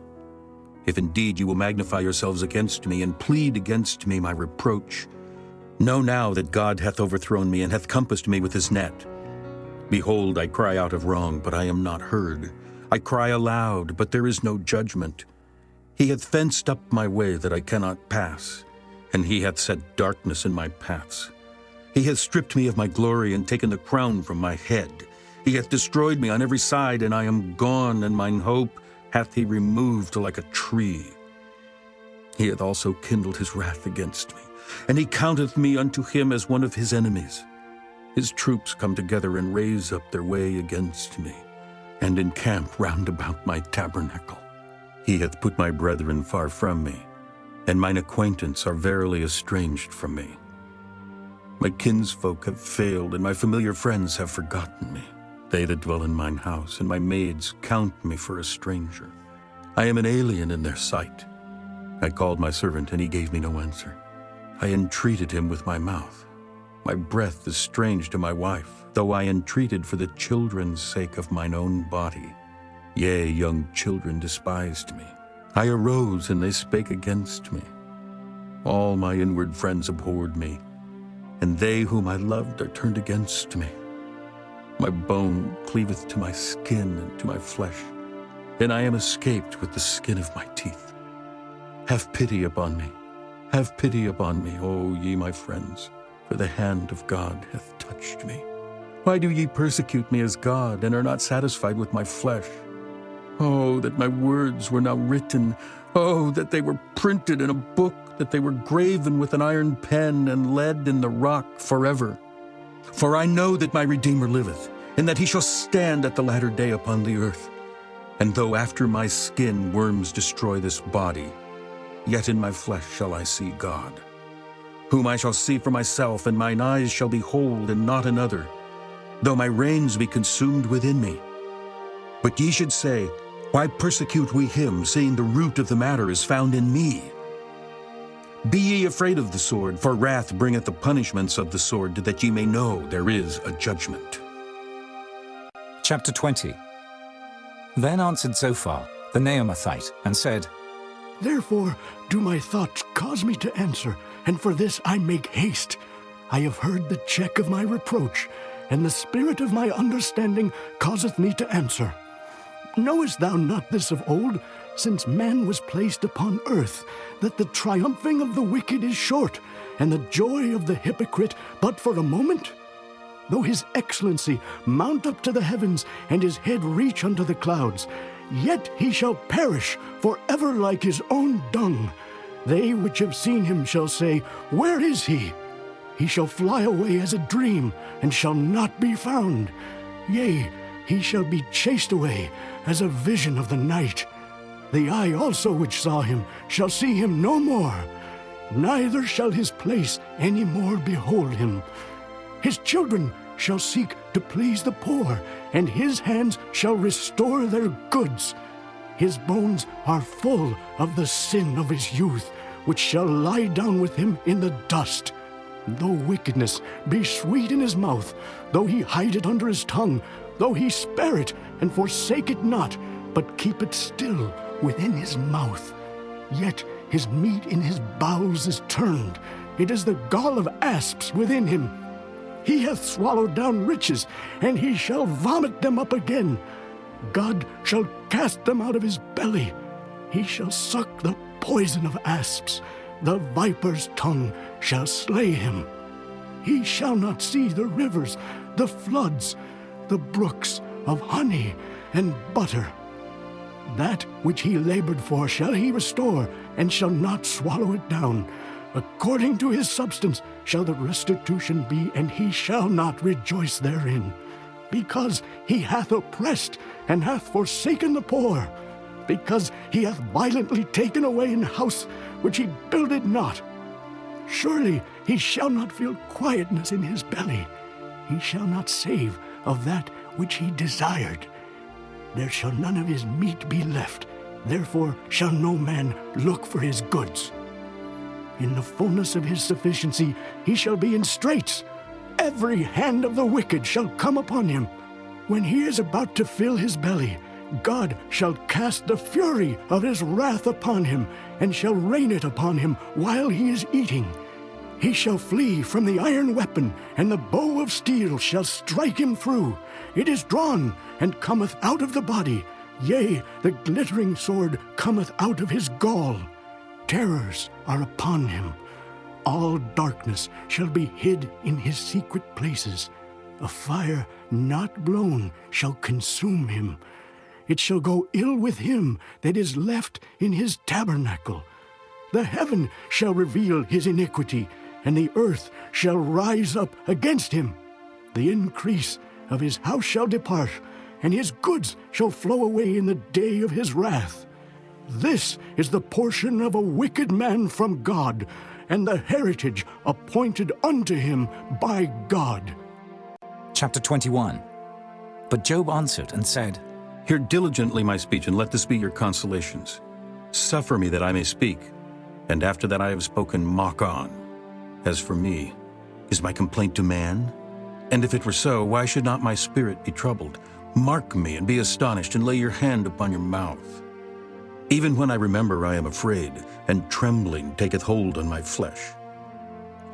If indeed you will magnify yourselves against me, and plead against me my reproach, know now that God hath overthrown me, and hath compassed me with his net. Behold, I cry out of wrong, but I am not heard. I cry aloud, but there is no judgment. He hath fenced up my way that I cannot pass. and he hath set darkness in my paths. He hath stripped me of my glory, and taken the crown from my head. He hath destroyed me on every side, and I am gone, and mine hope hath he removed like a tree. He hath also kindled his wrath against me, and he counteth me unto him as one of his enemies. His troops come together and raise up their way against me, and encamp round about my tabernacle. He hath put my brethren far from me, and mine acquaintance are verily estranged from me. My kinsfolk have failed, and my familiar friends have forgotten me. They that dwell in mine house, and my maids count me for a stranger. I am an alien in their sight. I called my servant, and he gave me no answer. I entreated him with my mouth. My breath is strange to my wife, though I entreated for the children's sake of mine own body. Yea, young children despised me. I arose, and they spake against me. All my inward friends abhorred me, and they whom I loved are turned against me. My bone cleaveth to my skin and to my flesh, and I am escaped with the skin of my teeth. Have pity upon me, have pity upon me, O ye my friends, for the hand of God hath touched me. Why do ye persecute me as God, and are not satisfied with my flesh? Oh, that my words were now written, oh, that they were printed in a book, that they were graven with an iron pen and lead in the rock forever. For I know that my Redeemer liveth, and that he shall stand at the latter day upon the earth. And though after my skin worms destroy this body, yet in my flesh shall I see God, whom I shall see for myself, and mine eyes shall behold, and not another, though my reins be consumed within me. But ye should say, why persecute we him, seeing the root of the matter is found in me? Be ye afraid of the sword, for wrath bringeth the punishments of the sword, that ye may know there is a judgment. Chapter 20. Then answered Zophar, the Naamathite, and said, Therefore do my thoughts cause me to answer, and for this I make haste. I have heard the check of my reproach, and the spirit of my understanding causeth me to answer. Knowest thou not this of old, since man was placed upon earth, that the triumphing of the wicked is short, and the joy of the hypocrite but for a moment? Though his excellency mount up to the heavens, and his head reach unto the clouds, yet he shall perish forever like his own dung. They which have seen him shall say, Where is he? He shall fly away as a dream, and shall not be found. Yea, he shall be chased away as a vision of the night. The eye also which saw him shall see him no more, neither shall his place any more behold him. His children shall seek to please the poor, and his hands shall restore their goods. His bones are full of the sin of his youth, which shall lie down with him in the dust. Though wickedness be sweet in his mouth, though he hide it under his tongue, though he spare it and forsake it not, but keep it still within his mouth, yet his meat in his bowels is turned. It is the gall of asps within him. He hath swallowed down riches, and he shall vomit them up again. God shall cast them out of his belly. He shall suck the poison of asps. The viper's tongue shall slay him. He shall not see the rivers, the floods, the brooks of honey and butter. That which he labored for shall he restore, and shall not swallow it down. According to his substance shall the restitution be, and he shall not rejoice therein. Because he hath oppressed, and hath forsaken the poor. Because he hath violently taken away an house which he builded not. Surely he shall not feel quietness in his belly. He shall not save of that which he desired. There shall none of his meat be left, therefore shall no man look for his goods. In the fullness of his sufficiency he shall be in straits. Every hand of the wicked shall come upon him. When he is about to fill his belly, God shall cast the fury of his wrath upon him, and shall rain it upon him while he is eating. He shall flee from the iron weapon, and the bow of steel shall strike him through. It is drawn, and cometh out of the body. Yea, the glittering sword cometh out of his gall. Terrors are upon him. all darkness shall be hid in his secret places. A fire not blown shall consume him. It shall go ill with him that is left in his tabernacle. The heaven shall reveal his iniquity, and the earth shall rise up against him. The increase of his house shall depart, and his goods shall flow away in the day of his wrath. This is the portion of a wicked man from God, and the heritage appointed unto him by God. Chapter 21. But Job answered and said, Hear diligently my speech, and let this be your consolations. Suffer me that I may speak, and after that I have spoken, mock on. As for me, is my complaint to man? And if it were so, why should not my spirit be troubled? Mark me and be astonished, and lay your hand upon your mouth. Even when I remember, I am afraid, and trembling taketh hold on my flesh.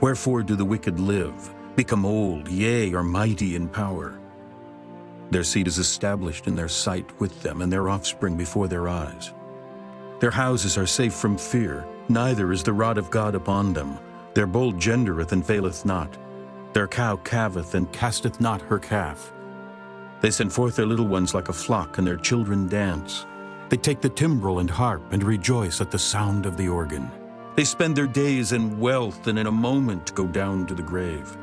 Wherefore do the wicked live, become old, yea, are mighty in power? Their seed is established in their sight with them, and their offspring before their eyes. Their houses are safe from fear, neither is the rod of God upon them. Their bull gendereth and faileth not. Their cow calveth and casteth not her calf. They send forth their little ones like a flock, and their children dance. They take the timbrel and harp, and rejoice at the sound of the organ. They spend their days in wealth, and in a moment go down to the grave.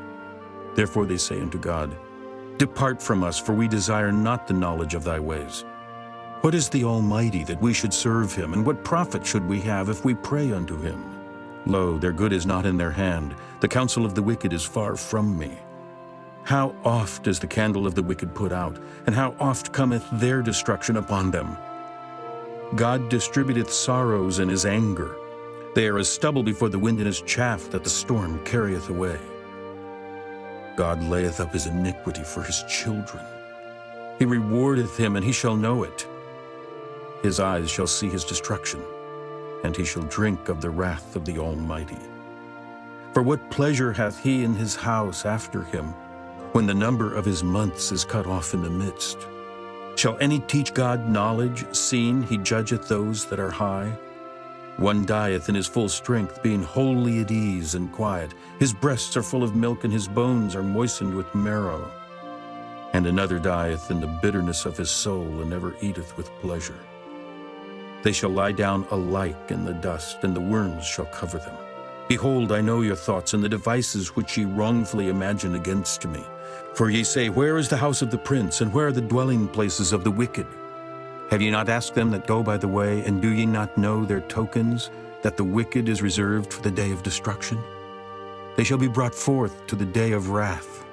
Therefore they say unto God, Depart from us, for we desire not the knowledge of thy ways. What is the Almighty that we should serve him, and what profit should we have if we pray unto him? Lo, their good is not in their hand, the counsel of the wicked is far from me. How oft is the candle of the wicked put out, and how oft cometh their destruction upon them? God distributeth sorrows in his anger. They are as stubble before the wind, and as chaff that the storm carrieth away. God layeth up his iniquity for his children. He rewardeth him, and he shall know it. His eyes shall see his destruction, and he shall drink of the wrath of the Almighty. For what pleasure hath he in his house after him, when the number of his months is cut off in the midst? Shall any teach God knowledge, seeing he judgeth those that are high? One dieth in his full strength, being wholly at ease and quiet. His breasts are full of milk, and his bones are moistened with marrow. And another dieth in the bitterness of his soul, and never eateth with pleasure. They shall lie down alike in the dust, and the worms shall cover them. Behold, I know your thoughts, and the devices which ye wrongfully imagine against me. For ye say, Where is the house of the prince, and where are the dwelling places of the wicked? Have ye not asked them that go by the way, and do ye not know their tokens, that the wicked is reserved for the day of destruction? They shall be brought forth to the day of wrath.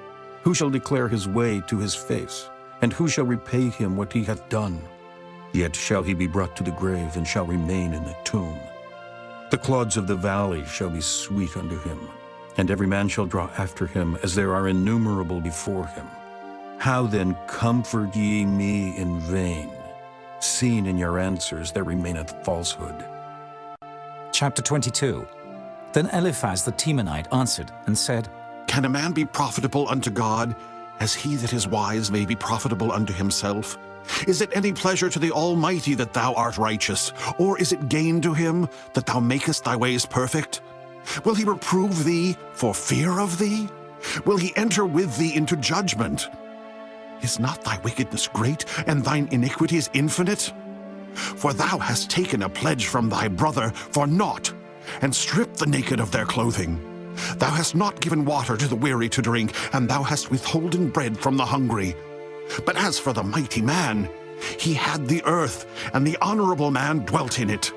Who shall declare his way to his face? And who shall repay him what he hath done? Yet shall he be brought to the grave, and shall remain in the tomb. The clods of the valley shall be sweet unto him, and every man shall draw after him, as there are innumerable before him. How then comfort ye me in vain, seeing in your answers there remaineth falsehood? Chapter 22. Then Eliphaz the Temanite answered and said, Can a man be profitable unto God, as he that is wise may be profitable unto himself? Is it any pleasure to the Almighty that thou art righteous? Or is it gain to him that thou makest thy ways perfect? Will he reprove thee for fear of thee? Will he enter with thee into judgment? Is not thy wickedness great, and thine iniquities infinite? For thou hast taken a pledge from thy brother for naught, and stripped the naked of their clothing. Thou hast not given water to the weary to drink, and thou hast withholden bread from the hungry. But as for the mighty man, he had the earth, and the honorable man dwelt in it.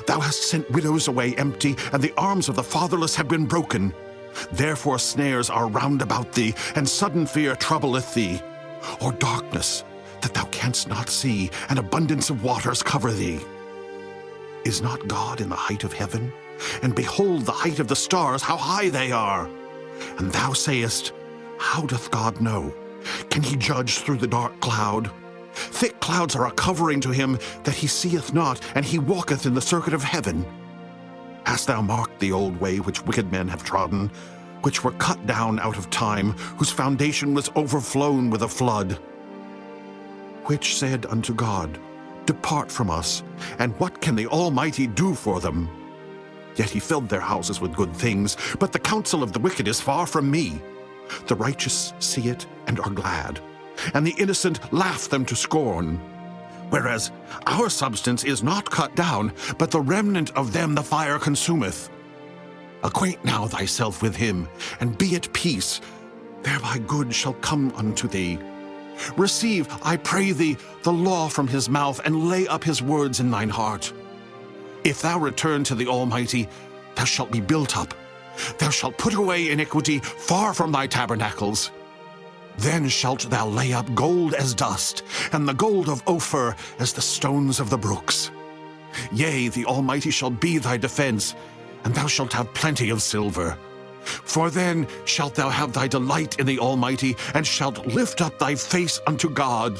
Thou hast sent widows away empty, and the arms of the fatherless have been broken. Therefore snares are round about thee, and sudden fear troubleth thee. Or darkness, that thou canst not see, and abundance of waters cover thee. Is not God in the height of heaven? And behold the height of the stars, how high they are! And thou sayest, How doth God know? Can he judge through the dark cloud? Thick clouds are a covering to him that he seeth not, and he walketh in the circuit of heaven. Hast thou marked the old way which wicked men have trodden, which were cut down out of time, whose foundation was overflown with a flood? Which said unto God, Depart from us, and what can the Almighty do for them? Yet he filled their houses with good things, but the counsel of the wicked is far from me. The righteous see it and are glad, and the innocent laugh them to scorn. Whereas our substance is not cut down, but the remnant of them the fire consumeth. Acquaint now thyself with him, and be at peace, thereby good shall come unto thee. Receive, I pray thee, the law from his mouth, and lay up his words in thine heart. If thou return to the Almighty, thou shalt be built up. Thou shalt put away iniquity far from thy tabernacles. Then shalt thou lay up gold as dust, and the gold of Ophir as the stones of the brooks. Yea, the Almighty shall be thy defense, and thou shalt have plenty of silver. For then shalt thou have thy delight in the Almighty, and shalt lift up thy face unto God.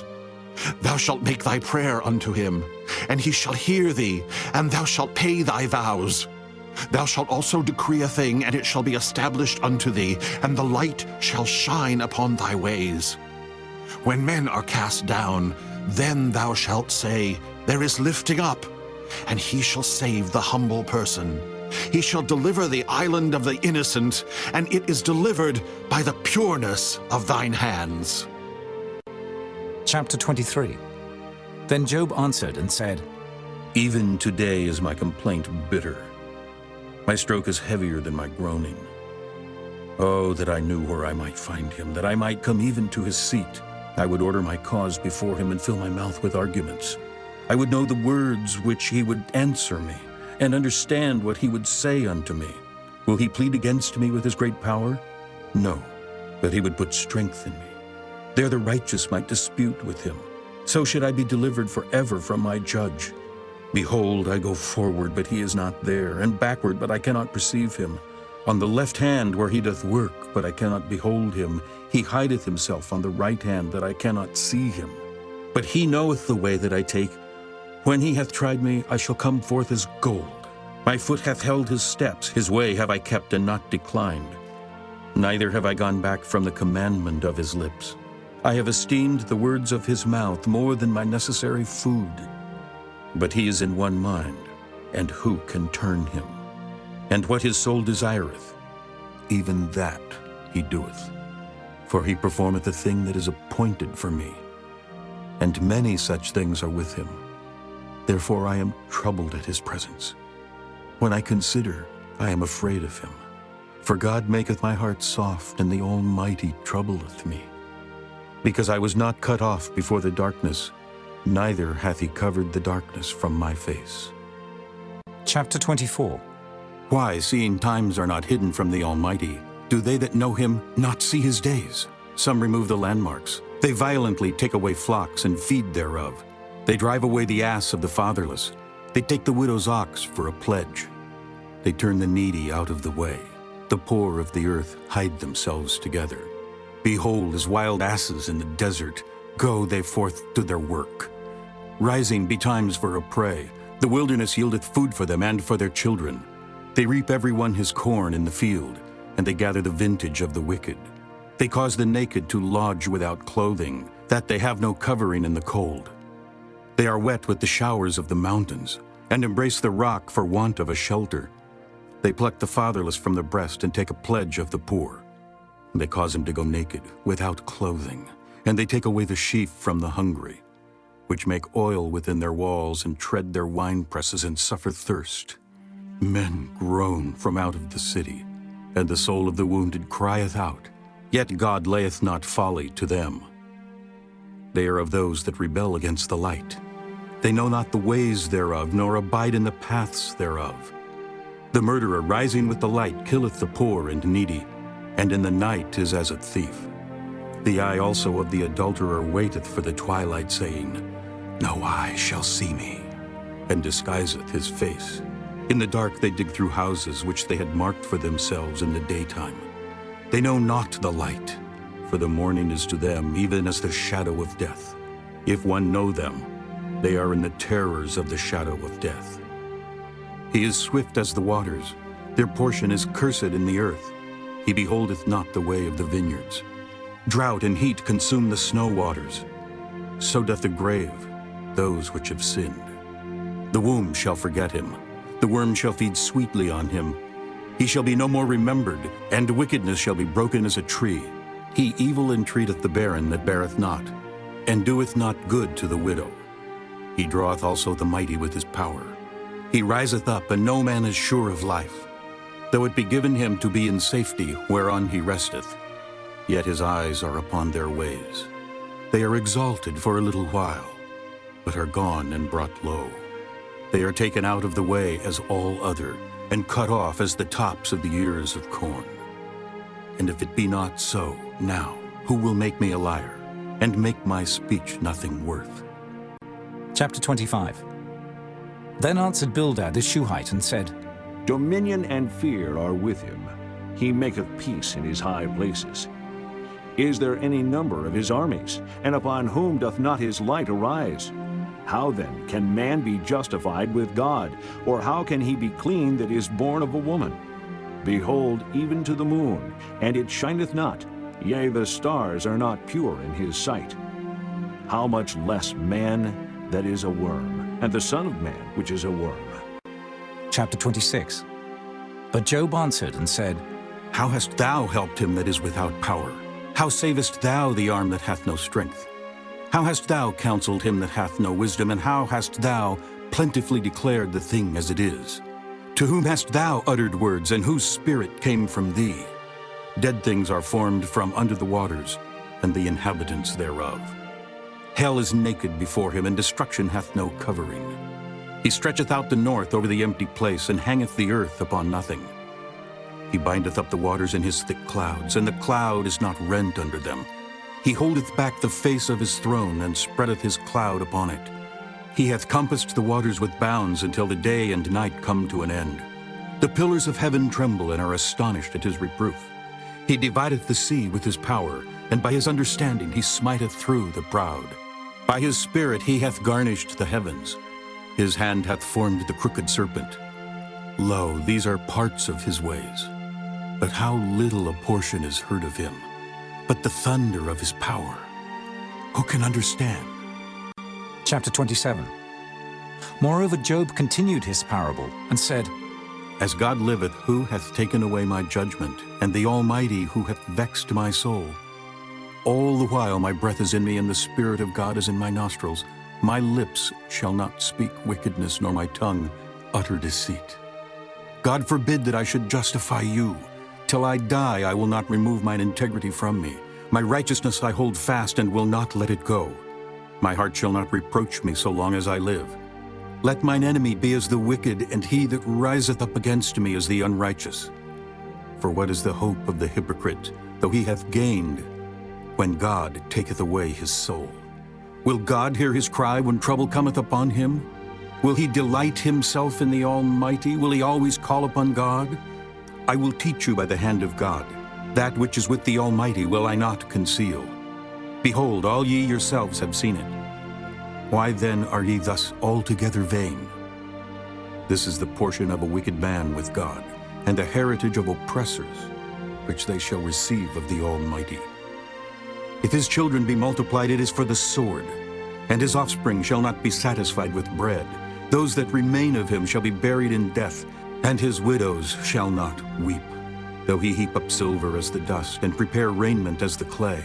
Thou shalt make thy prayer unto him, and he shall hear thee, and thou shalt pay thy vows. Thou shalt also decree a thing, and it shall be established unto thee, and the light shall shine upon thy ways. When men are cast down, then thou shalt say, There is lifting up, and he shall save the humble person. He shall deliver the island of the innocent, and it is delivered by the pureness of thine hands. Chapter 23. Then Job answered and said, Even today is my complaint bitter. My stroke is heavier than my groaning. Oh, that I knew where I might find him, that I might come even to his seat. I would order my cause before him and fill my mouth with arguments. I would know the words which he would answer me, and understand what he would say unto me. Will he plead against me with his great power? No, but he would put strength in me. There the righteous might dispute with him. So should I be delivered forever from my judge. Behold, I go forward, but he is not there, and backward, but I cannot perceive him. On the left hand where he doth work, but I cannot behold him. He hideth himself on the right hand, that I cannot see him. But he knoweth the way that I take. When he hath tried me, I shall come forth as gold. My foot hath held his steps, his way have I kept and not declined. Neither have I gone back from the commandment of his lips. I have esteemed the words of his mouth more than my necessary food. But he is in one mind, and who can turn him? And what his soul desireth, even that he doeth. For he performeth a thing that is appointed for me, and many such things are with him. Therefore I am troubled at his presence. When I consider, I am afraid of him. For God maketh my heart soft, and the Almighty troubleth me. Because I was not cut off before the darkness, neither hath he covered the darkness from my face. Chapter 24. Why, seeing times are not hidden from the Almighty, do they that know him not see his days? Some remove the landmarks. They violently take away flocks and feed thereof. They drive away the ass of the fatherless. They take the widow's ox for a pledge. They turn the needy out of the way. The poor of the earth hide themselves together. Behold, as wild asses in the desert, go they forth to their work. Rising betimes for a prey, the wilderness yieldeth food for them and for their children. They reap every one his corn in the field, and they gather the vintage of the wicked. They cause the naked to lodge without clothing, that they have no covering in the cold. They are wet with the showers of the mountains, and embrace the rock for want of a shelter. They pluck the fatherless from the breast and take a pledge of the poor. They cause him to go naked, without clothing, and they take away the sheaf from the hungry, which make oil within their walls and tread their winepresses and suffer thirst. Men groan from out of the city, and the soul of the wounded crieth out, yet God layeth not folly to them. They are of those that rebel against the light. They know not the ways thereof, nor abide in the paths thereof. The murderer rising with the light killeth the poor and needy, and in the night is as a thief. The eye also of the adulterer waiteth for the twilight, saying, No eye shall see me, and disguiseth his face. In the dark they dig through houses which they had marked for themselves in the daytime. They know not the light, for the morning is to them even as the shadow of death. If one know them, they are in the terrors of the shadow of death. He is swift as the waters, their portion is cursed in the earth. He beholdeth not the way of the vineyards. Drought and heat consume the snow waters. So doth the grave those which have sinned. The womb shall forget him. The worm shall feed sweetly on him. He shall be no more remembered, and wickedness shall be broken as a tree. He evil entreateth the barren that beareth not, and doeth not good to the widow. He draweth also the mighty with his power. He riseth up, and no man is sure of life. Though it be given him to be in safety, whereon he resteth, yet his eyes are upon their ways. They are exalted for a little while, but are gone and brought low. They are taken out of the way as all other, and cut off as the tops of the ears of corn. And if it be not so, now, who will make me a liar, and make my speech nothing worth? Chapter 25. Then answered Bildad the Shuhite and said, Dominion and fear are with him. He maketh peace in his high places. Is there any number of his armies? And upon whom doth not his light arise? How then can man be justified with God? Or how can he be clean that is born of a woman? Behold, even to the moon, and it shineth not, yea, the stars are not pure in his sight. How much less man that is a worm, and the Son of Man which is a worm? Chapter 26. But Job answered and said, How hast thou helped him that is without power? How savest thou the arm that hath no strength? How hast thou counseled him that hath no wisdom, and how hast thou plentifully declared the thing as it is? To whom hast thou uttered words, and whose spirit came from thee? Dead things are formed from under the waters, and the inhabitants thereof. Hell is naked before him, and destruction hath no covering. He stretcheth out the north over the empty place, and hangeth the earth upon nothing. He bindeth up the waters in his thick clouds, and the cloud is not rent under them. He holdeth back the face of his throne, and spreadeth his cloud upon it. He hath compassed the waters with bounds until the day and night come to an end. The pillars of heaven tremble and are astonished at his reproof. He divideth the sea with his power, and by his understanding he smiteth through the proud. By his spirit he hath garnished the heavens. His hand hath formed the crooked serpent. Lo, these are parts of his ways. But how little a portion is heard of him. But the thunder of his power, who can understand? Chapter 27. Moreover Job continued his parable, and said, As God liveth, who hath taken away my judgment, and the Almighty, who hath vexed my soul? All the while my breath is in me, and the Spirit of God is in my nostrils. My lips shall not speak wickedness, nor my tongue utter deceit. God forbid that I should justify you. Till I die, I will not remove mine integrity from me. My righteousness I hold fast, and will not let it go. My heart shall not reproach me so long as I live. Let mine enemy be as the wicked, and he that riseth up against me as the unrighteous. For what is the hope of the hypocrite, though he hath gained, when God taketh away his soul? Will God hear his cry when trouble cometh upon him? Will he delight himself in the Almighty? Will he always call upon God? I will teach you by the hand of God. That which is with the Almighty will I not conceal. Behold, all ye yourselves have seen it. Why then are ye thus altogether vain? This is the portion of a wicked man with God, and the heritage of oppressors, which they shall receive of the Almighty. If his children be multiplied, it is for the sword, and his offspring shall not be satisfied with bread. Those that remain of him shall be buried in death, and his widows shall not weep. Though he heap up silver as the dust, and prepare raiment as the clay,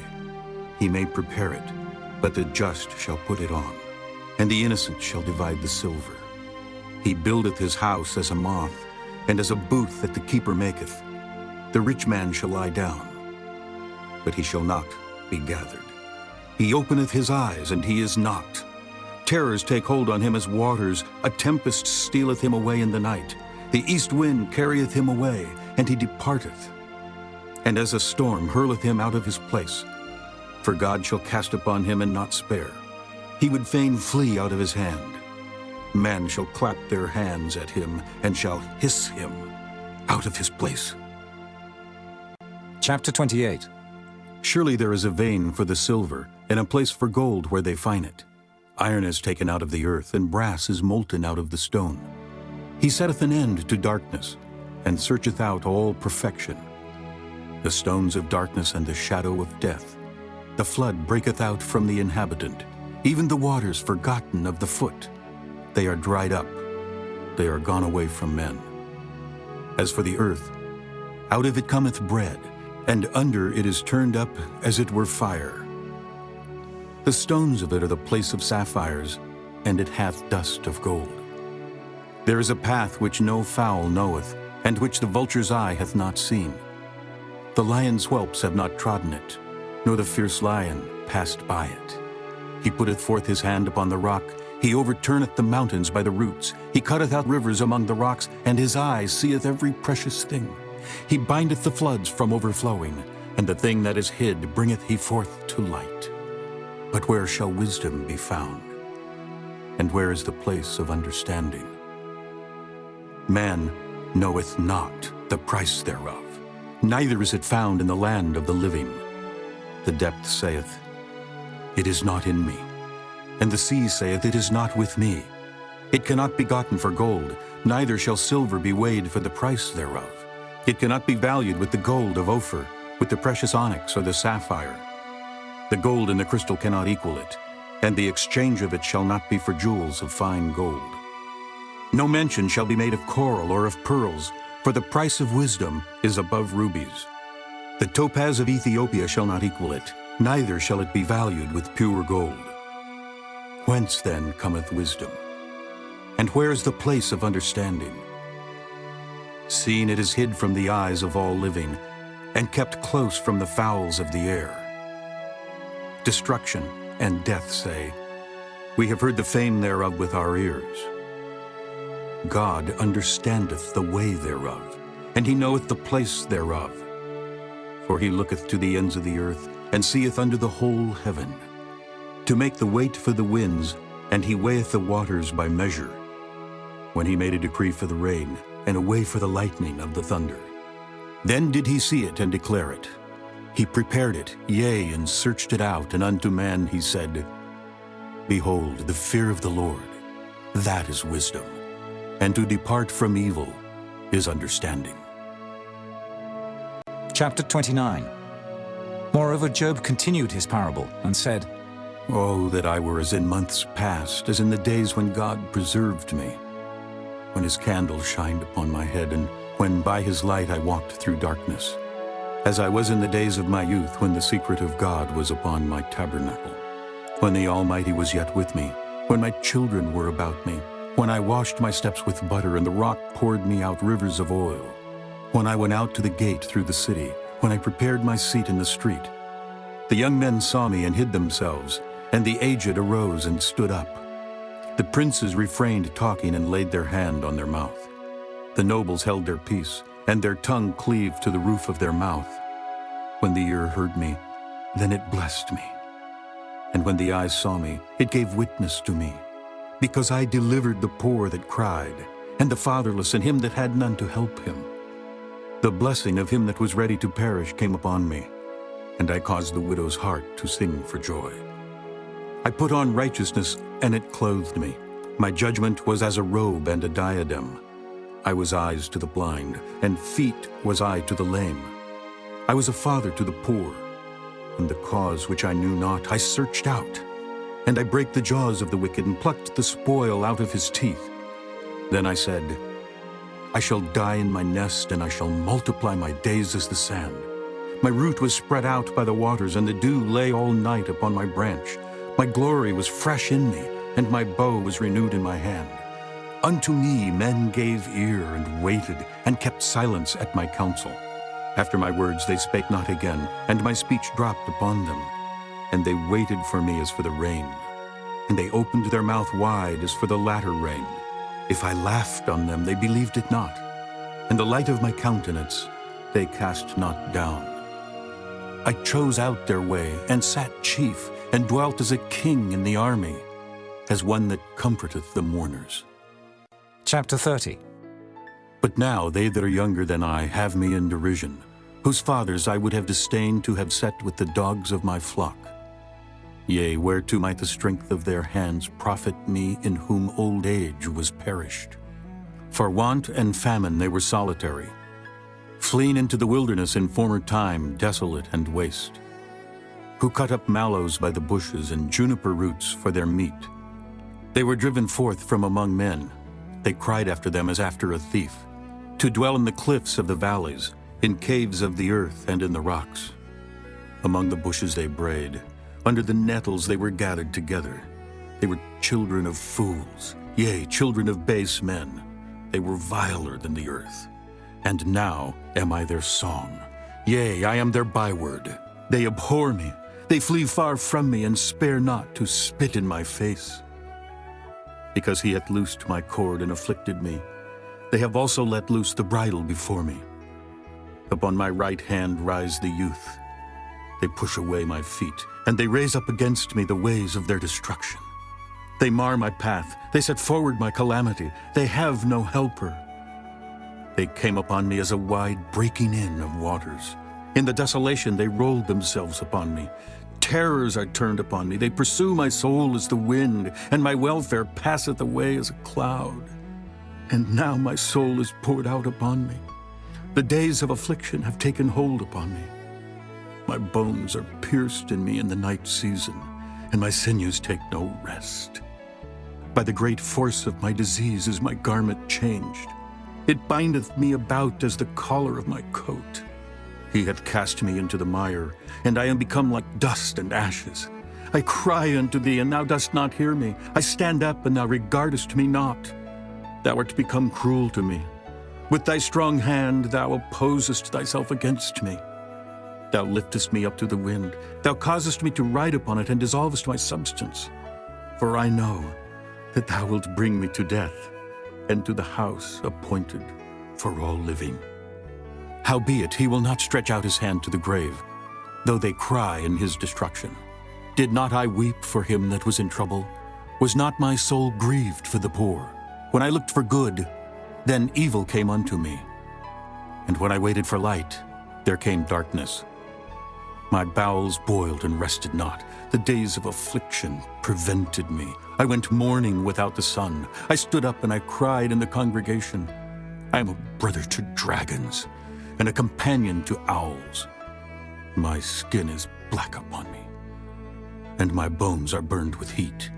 he may prepare it, but the just shall put it on, and the innocent shall divide the silver. He buildeth his house as a moth, and as a booth that the keeper maketh. The rich man shall lie down, but he shall not be gathered. He openeth his eyes, and he is not. Terrors take hold on him as waters. A tempest stealeth him away in the night. The east wind carrieth him away, and he departeth. And as a storm hurleth him out of his place. For God shall cast upon him and not spare. He would fain flee out of his hand. Men shall clap their hands at him, and shall hiss him out of his place. Chapter 28. Surely there is a vein for the silver, and a place for gold where they find it. Iron is taken out of the earth, and brass is molten out of the stone. He setteth an end to darkness, and searcheth out all perfection. The stones of darkness and the shadow of death. The flood breaketh out from the inhabitant, even the waters forgotten of the foot. They are dried up. they are gone away from men. As for the earth, out of it cometh bread, and under it is turned up as it were fire. The stones of it are the place of sapphires, and it hath dust of gold. There is a path which no fowl knoweth, and which the vulture's eye hath not seen. The lion's whelps have not trodden it, nor the fierce lion passed by it. He putteth forth his hand upon the rock, he overturneth the mountains by the roots. He cutteth out rivers among the rocks, and his eye seeth every precious thing. He bindeth the floods from overflowing, and the thing that is hid bringeth he forth to light. But where shall wisdom be found? And where is the place of understanding? Man knoweth not the price thereof, neither is it found in the land of the living. The depth saith, It is not in me. And the sea saith, It is not with me. It cannot be gotten for gold, neither shall silver be weighed for the price thereof. It cannot be valued with the gold of Ophir, with the precious onyx or the sapphire. The gold and the crystal cannot equal it, and the exchange of it shall not be for jewels of fine gold. No mention shall be made of coral or of pearls, for the price of wisdom is above rubies. The topaz of Ethiopia shall not equal it, neither shall it be valued with pure gold. Whence then cometh wisdom? And where is the place of understanding? Seeing it is hid from the eyes of all living, and kept close from the fowls of the air. Destruction and death say, We have heard the fame thereof with our ears. God understandeth the way thereof, and he knoweth the place thereof. For he looketh to the ends of the earth, and seeth under the whole heaven, to make the weight for the winds, and he weigheth the waters by measure, when he made a decree for the rain, and a way for the lightning of the thunder. Then did he see it and declare it. He prepared it, yea, and searched it out, and unto man he said, Behold, the fear of the Lord, that is wisdom, and to depart from evil is understanding. Chapter 29. Moreover, Job continued his parable and said, Oh, that I were as in months past, as in the days when God preserved me, when his candle shined upon my head, and when by his light I walked through darkness, as I was in the days of my youth, when the secret of God was upon my tabernacle, when the Almighty was yet with me, when my children were about me, when I washed my steps with butter, and the rock poured me out rivers of oil, when I went out to the gate through the city, when I prepared my seat in the street. The young men saw me and hid themselves, and the aged arose and stood up. The princes refrained talking and laid their hand on their mouth. The nobles held their peace, and their tongue cleaved to the roof of their mouth. When the ear heard me, then it blessed me. And when the eye saw me, it gave witness to me, because I delivered the poor that cried, and the fatherless, and him that had none to help him. The blessing of him that was ready to perish came upon me, and I caused the widow's heart to sing for joy. I put on righteousness, and it clothed me. My judgment was as a robe and a diadem. I was eyes to the blind, and feet was I to the lame. I was a father to the poor, and the cause which I knew not I searched out. And I brake the jaws of the wicked, and plucked the spoil out of his teeth. Then I said, I shall die in my nest, and I shall multiply my days as the sand. My root was spread out by the waters, and the dew lay all night upon my branch. My glory was fresh in me, and my bow was renewed in my hand. Unto me men gave ear, and waited, and kept silence at my counsel. After my words they spake not again, and my speech dropped upon them. And they waited for me as for the rain, and they opened their mouth wide as for the latter rain. If I laughed on them, they believed it not, and the light of my countenance they cast not down. I chose out their way, and sat chief, and dwelt as a king in the army, as one that comforteth the mourners. Chapter 30. But now they that are younger than I have me in derision, whose fathers I would have disdained to have set with the dogs of my flock. Yea, whereto might the strength of their hands profit me, in whom old age was perished? For want and famine they were solitary, fleeing into the wilderness in former time, desolate and waste, who cut up mallows by the bushes and juniper roots for their meat. They were driven forth from among men, they cried after them as after a thief, to dwell in the cliffs of the valleys, in caves of the earth and in the rocks. Among the bushes they brayed, under the nettles they were gathered together. They were children of fools, yea, children of base men. They were viler than the earth. And now am I their song. Yea, I am their byword. They abhor me. They flee far from me, and spare not to spit in my face. Because he hath loosed my cord and afflicted me, they have also let loose the bridle before me. Upon my right hand rise the youth. They push away my feet, and they raise up against me the ways of their destruction. They mar my path. They set forward my calamity. They have no helper. They came upon me as a wide breaking in of waters. In the desolation they rolled themselves upon me. Terrors are turned upon me. They pursue my soul as the wind, and my welfare passeth away as a cloud. And now my soul is poured out upon me. The days of affliction have taken hold upon me. My bones are pierced in me in the night season, and my sinews take no rest. By the great force of my disease is my garment changed. It bindeth me about as the collar of my coat. He hath cast me into the mire, and I am become like dust and ashes. I cry unto thee, and thou dost not hear me. I stand up, and thou regardest me not. Thou art become cruel to me. With thy strong hand thou opposest thyself against me. Thou liftest me up to the wind. Thou causest me to ride upon it, and dissolvest my substance. For I know that thou wilt bring me to death, and to the house appointed for all living. Howbeit he will not stretch out his hand to the grave, though they cry in his destruction. Did not I weep for him that was in trouble? Was not my soul grieved for the poor? When I looked for good, then evil came unto me. And when I waited for light, there came darkness. My bowels boiled and rested not. The days of affliction prevented me. I went mourning without the sun. I stood up and I cried in the congregation. I am a brother to dragons, and a companion to owls. My skin is black upon me, and my bones are burned with heat.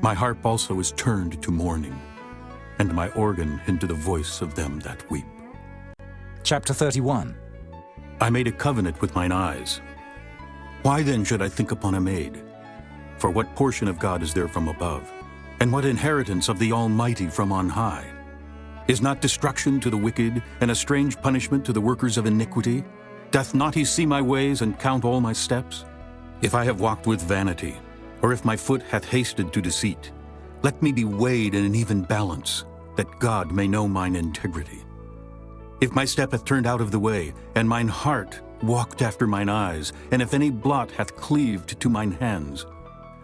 My harp also is turned to mourning, and my organ into the voice of them that weep. Chapter 31. I made a covenant with mine eyes. Why then should I think upon a maid? For what portion of God is there from above? And what inheritance of the Almighty from on high? Is not destruction to the wicked, and a strange punishment to the workers of iniquity? Doth not he see my ways, and count all my steps? If I have walked with vanity, or if my foot hath hasted to deceit, let me be weighed in an even balance, that God may know mine integrity. If my step hath turned out of the way, and mine heart walked after mine eyes, and if any blot hath cleaved to mine hands,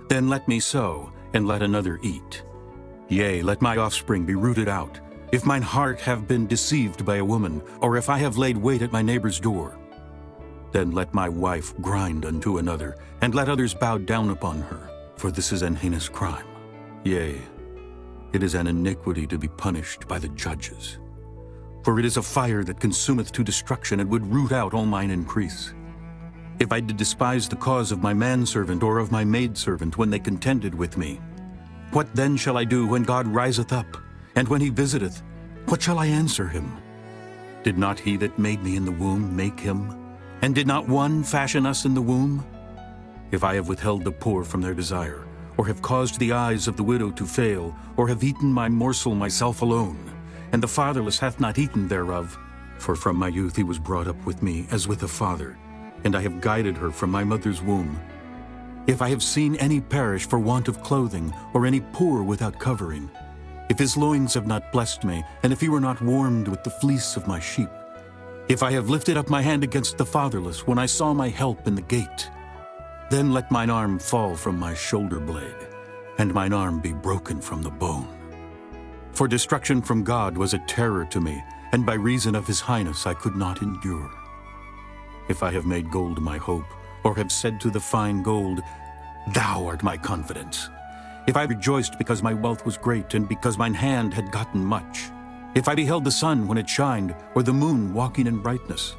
then let me sow, and let another eat. Yea, let my offspring be rooted out. If mine heart have been deceived by a woman, or if I have laid wait at my neighbor's door, then let my wife grind unto another, and let others bow down upon her. For this is an heinous crime. Yea, it is an iniquity to be punished by the judges. For it is a fire that consumeth to destruction, and would root out all mine increase. If I did despise the cause of my manservant or of my maidservant when they contended with me, what then shall I do when God riseth up? And when he visiteth, what shall I answer him? Did not he that made me in the womb make him? And did not one fashion us in the womb? If I have withheld the poor from their desire, or have caused the eyes of the widow to fail, or have eaten my morsel myself alone, and the fatherless hath not eaten thereof, for from my youth he was brought up with me as with a father, and I have guided her from my mother's womb. If I have seen any perish for want of clothing, or any poor without covering, if his loins have not blessed me, and if he were not warmed with the fleece of my sheep, if I have lifted up my hand against the fatherless when I saw my help in the gate, then let mine arm fall from my shoulder blade, and mine arm be broken from the bone. For destruction from God was a terror to me, and by reason of his highness I could not endure. If I have made gold my hope, or have said to the fine gold, Thou art my confidence. If I rejoiced because my wealth was great, and because mine hand had gotten much, if I beheld the sun when it shined, or the moon walking in brightness,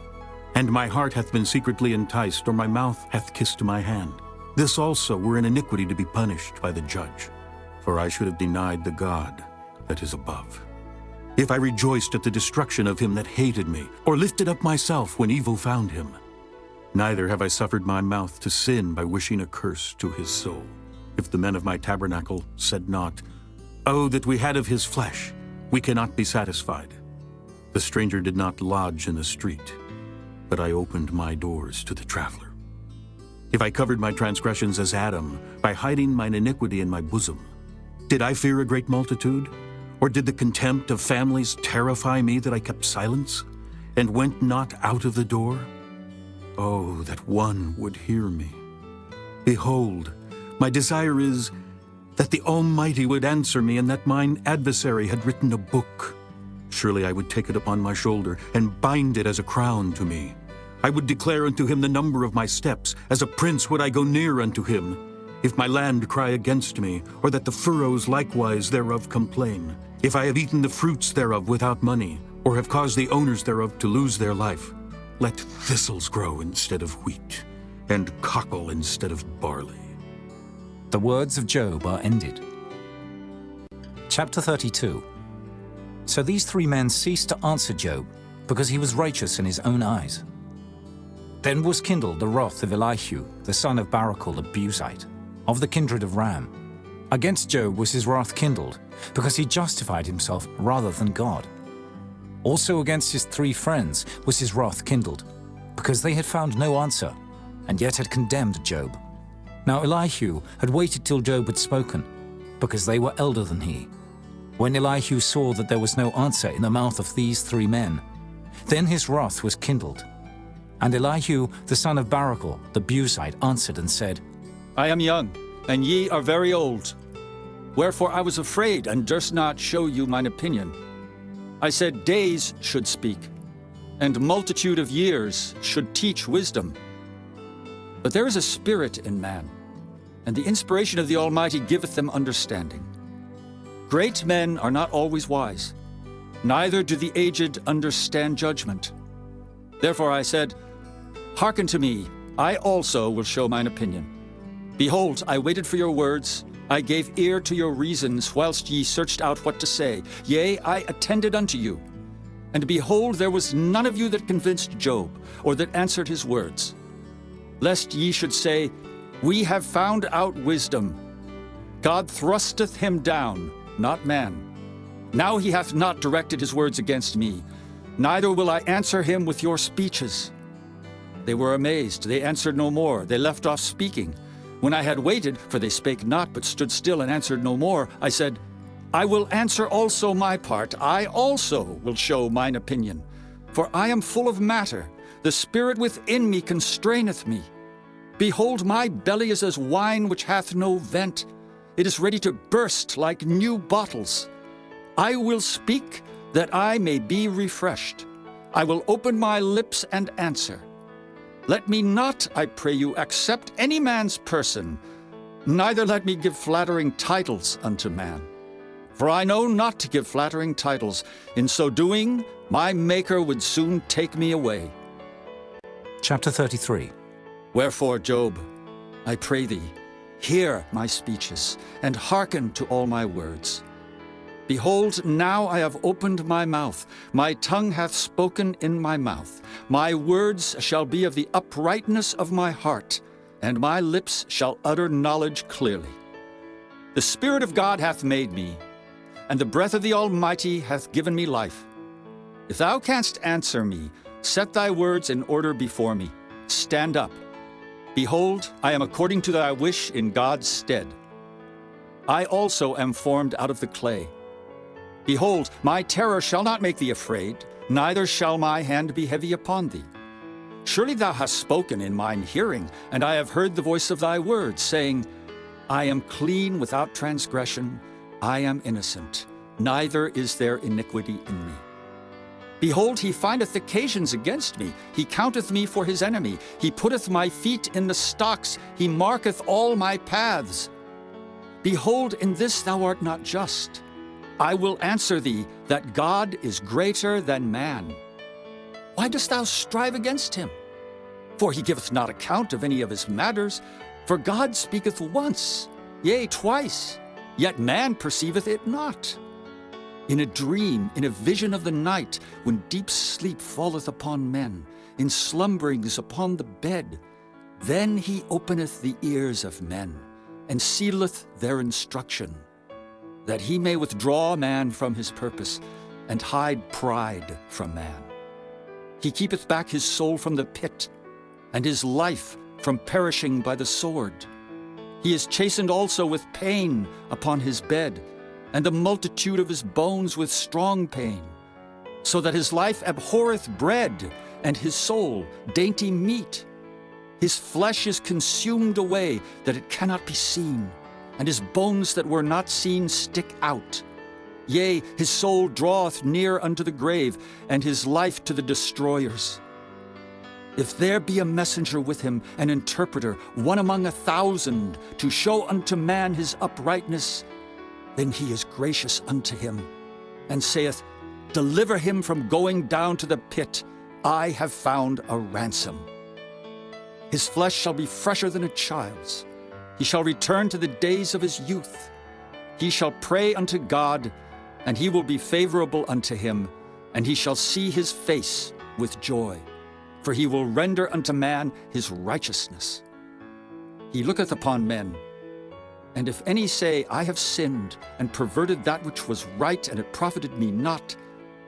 and my heart hath been secretly enticed, or my mouth hath kissed my hand, this also were an iniquity to be punished by the judge. For I should have denied the God, that is above. If I rejoiced at the destruction of him that hated me, or lifted up myself when evil found him, neither have I suffered my mouth to sin by wishing a curse to his soul. If the men of my tabernacle said not, Oh, that we had of his flesh, we cannot be satisfied. The stranger did not lodge in the street, but I opened my doors to the traveler. If I covered my transgressions as Adam, by hiding mine iniquity in my bosom, did I fear a great multitude? Or did the contempt of families terrify me that I kept silence, and went not out of the door? Oh, that one would hear me. Behold, my desire is that the Almighty would answer me, and that mine adversary had written a book. Surely I would take it upon my shoulder, and bind it as a crown to me. I would declare unto him the number of my steps. As a prince would I go near unto him. If my land cry against me, or that the furrows likewise thereof complain, if I have eaten the fruits thereof without money, or have caused the owners thereof to lose their life, let thistles grow instead of wheat, and cockle instead of barley. The words of Job are ended. Chapter 32. So these three men ceased to answer Job, because he was righteous in his own eyes. Then was kindled the wrath of Elihu, the son of Barachel the Buzite, of the kindred of Ram. Against Job was his wrath kindled, because he justified himself rather than God. Also against his three friends was his wrath kindled, because they had found no answer, and yet had condemned Job. Now Elihu had waited till Job had spoken, because they were elder than he. When Elihu saw that there was no answer in the mouth of these three men, then his wrath was kindled. And Elihu the son of Barachel the Buzite answered and said, I am young, and ye are very old. Wherefore I was afraid, and durst not show you mine opinion. I said days should speak, and multitude of years should teach wisdom. But there is a spirit in man, and the inspiration of the Almighty giveth them understanding. Great men are not always wise, neither do the aged understand judgment. Therefore I said, Hearken to me, I also will show mine opinion. Behold, I waited for your words, I gave ear to your reasons, whilst ye searched out what to say. Yea, I attended unto you. And behold, there was none of you that convinced Job, or that answered his words. Lest ye should say, We have found out wisdom. God thrusteth him down, not man. Now he hath not directed his words against me, neither will I answer him with your speeches. They were amazed, they answered no more, they left off speaking. When I had waited, for they spake not, but stood still and answered no more, I said, I will answer also my part, I also will show mine opinion. For I am full of matter, the spirit within me constraineth me. Behold, my belly is as wine which hath no vent, it is ready to burst like new bottles. I will speak, that I may be refreshed. I will open my lips and answer. Let me not, I pray you, accept any man's person, neither let me give flattering titles unto man. For I know not to give flattering titles. In so doing, my Maker would soon take me away. Chapter 33. Wherefore, Job, I pray thee, hear my speeches, and hearken to all my words. Behold, now I have opened my mouth, my tongue hath spoken in my mouth. My words shall be of the uprightness of my heart, and my lips shall utter knowledge clearly. The Spirit of God hath made me, and the breath of the Almighty hath given me life. If thou canst answer me, set thy words in order before me. Stand up. Behold, I am according to thy wish in God's stead. I also am formed out of the clay. Behold, my terror shall not make thee afraid, neither shall my hand be heavy upon thee. Surely thou hast spoken in mine hearing, and I have heard the voice of thy words, saying, I am clean without transgression, I am innocent, neither is there iniquity in me. Behold, he findeth occasions against me, he counteth me for his enemy, he putteth my feet in the stocks, he marketh all my paths. Behold, in this thou art not just. I will answer thee that God is greater than man. Why dost thou strive against him? For he giveth not account of any of his matters. For God speaketh once, yea, twice, yet man perceiveth it not. in a dream, in a vision of the night, when deep sleep falleth upon men, in slumberings upon the bed. Then he openeth the ears of men, and sealeth their instruction, that he may withdraw man from his purpose, and hide pride from man. He keepeth back his soul from the pit, and his life from perishing by the sword. He is chastened also with pain upon his bed, and the multitude of his bones with strong pain, so that his life abhorreth bread, and his soul dainty meat. His flesh is consumed away, that it cannot be seen, and his bones that were not seen stick out. Yea, his soul draweth near unto the grave, and his life to the destroyers. If there be a messenger with him, an interpreter, one among 1,000, to show unto man his uprightness, then he is gracious unto him, and saith, Deliver him from going down to the pit. I have found a ransom. His flesh shall be fresher than a child's. He shall return to the days of his youth. He shall pray unto God, and he will be favorable unto him, and he shall see his face with joy. For he will render unto man his righteousness. He looketh upon men, and if any say, I have sinned, and perverted that which was right, and it profited me not,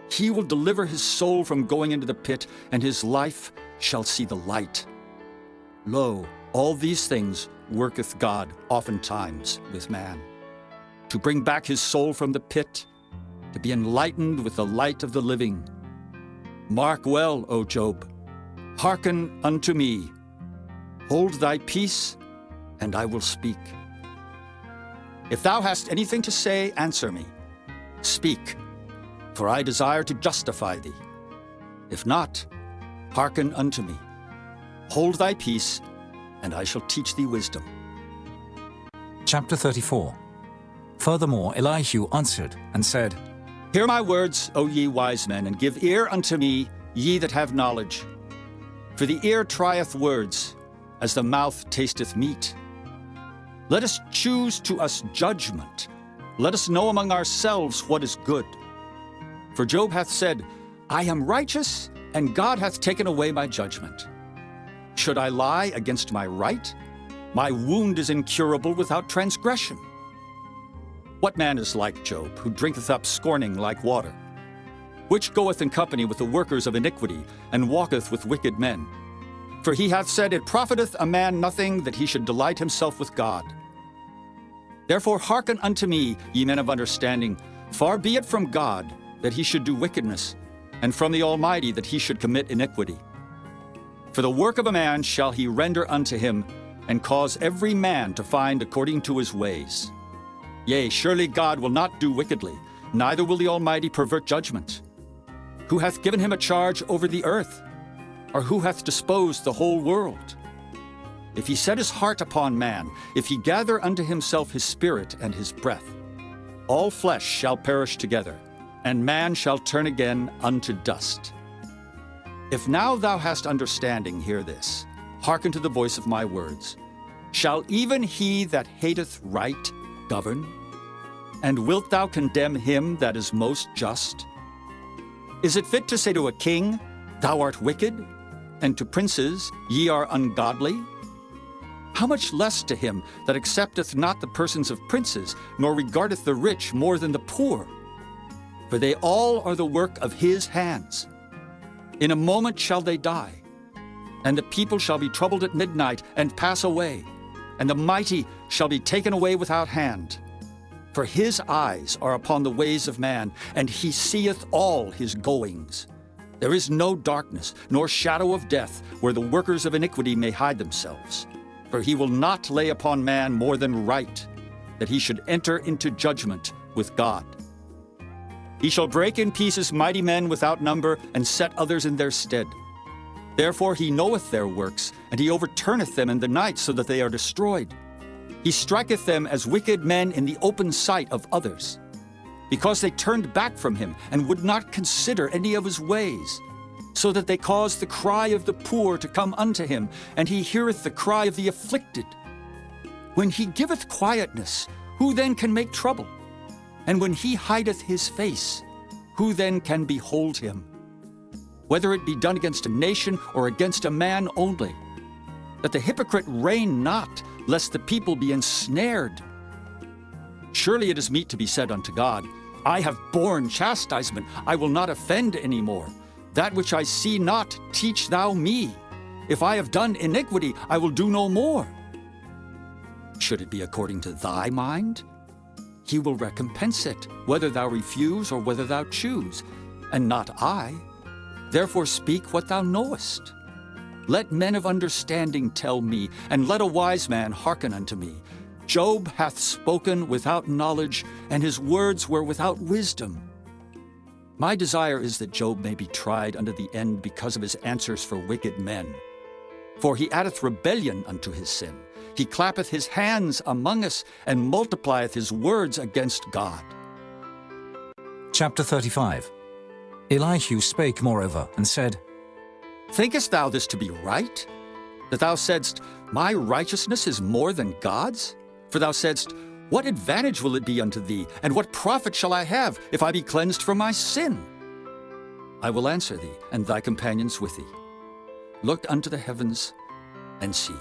he will deliver his soul from going into the pit, and his life shall see the light. Lo, all these things worketh God oftentimes with man, to bring back his soul from the pit, to be enlightened with the light of the living. Mark well, O Job, hearken unto me. Hold thy peace, and I will speak. If thou hast anything to say, answer me. Speak, for I desire to justify thee. If not, hearken unto me. Hold thy peace, and I shall teach thee wisdom. Chapter 34. Furthermore, Elihu answered and said, Hear my words, O ye wise men, and give ear unto me, ye that have knowledge. For the ear trieth words, as the mouth tasteth meat. Let us choose to us judgment. Let us know among ourselves what is good. For Job hath said, I am righteous, and God hath taken away my judgment. Should I lie against my right? My wound is incurable without transgression. What man is like Job, who drinketh up scorning like water? Which goeth in company with the workers of iniquity, and walketh with wicked men? For he hath said, It profiteth a man nothing that he should delight himself with God. Therefore hearken unto me, ye men of understanding. Far be it from God that he should do wickedness, and from the Almighty that he should commit iniquity. For the work of a man shall he render unto him, and cause every man to find according to his ways. Yea, surely God will not do wickedly, neither will the Almighty pervert judgment. Who hath given him a charge over the earth? Or who hath disposed the whole world? If he set his heart upon man, if he gather unto himself his spirit and his breath, all flesh shall perish together, and man shall turn again unto dust. If now thou hast understanding, hear this. Hearken to the voice of my words. Shall even he that hateth right govern? And wilt thou condemn him that is most just? Is it fit to say to a king, Thou art wicked, and to princes, Ye are ungodly? How much less to him that accepteth not the persons of princes, nor regardeth the rich more than the poor? For they all are the work of his hands. In a moment shall they die, and the people shall be troubled at midnight and pass away, and the mighty shall be taken away without hand. For his eyes are upon the ways of man, and he seeth all his goings. There is no darkness, nor shadow of death, where the workers of iniquity may hide themselves. For he will not lay upon man more than right, that he should enter into judgment with God. He shall break in pieces mighty men without number, and set others in their stead. Therefore he knoweth their works, and he overturneth them in the night, so that they are destroyed. He striketh them as wicked men in the open sight of others, because they turned back from him, and would not consider any of his ways, so that they caused the cry of the poor to come unto him, and he heareth the cry of the afflicted. When he giveth quietness, who then can make trouble? And when he hideth his face, who then can behold him? Whether it be done against a nation or against a man only, that the hypocrite reign not, lest the people be ensnared. Surely it is meet to be said unto God, I have borne chastisement, I will not offend any more. That which I see not, teach thou me. If I have done iniquity, I will do no more. Should it be according to thy mind? He will recompense it, whether thou refuse or whether thou choose, and not I. Therefore speak what thou knowest. Let men of understanding tell me, and let a wise man hearken unto me. Job hath spoken without knowledge, and his words were without wisdom. My desire is that Job may be tried unto the end because of his answers for wicked men. For he addeth rebellion unto his sin. He clappeth his hands among us, and multiplieth his words against God. Chapter 35. Elihu spake moreover, and said, Thinkest thou this to be right? That thou saidst, My righteousness is more than God's? For thou saidst, What advantage will it be unto thee, and what profit shall I have, if I be cleansed from my sin? I will answer thee, and thy companions with thee. Look unto the heavens, and see,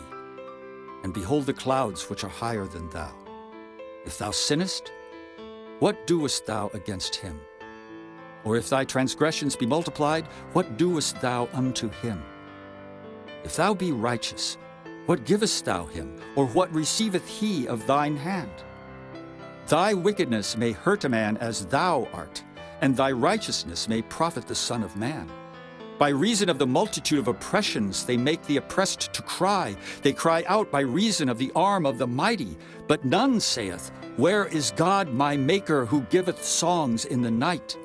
and behold the clouds which are higher than thou. If thou sinnest, what doest thou against him? Or if thy transgressions be multiplied, what doest thou unto him? If thou be righteous, what givest thou him, or what receiveth he of thine hand? Thy wickedness may hurt a man as thou art, and thy righteousness may profit the Son of Man. By reason of the multitude of oppressions they make the oppressed to cry. They cry out by reason of the arm of the mighty. But none saith, Where is God my Maker, who giveth songs in the night?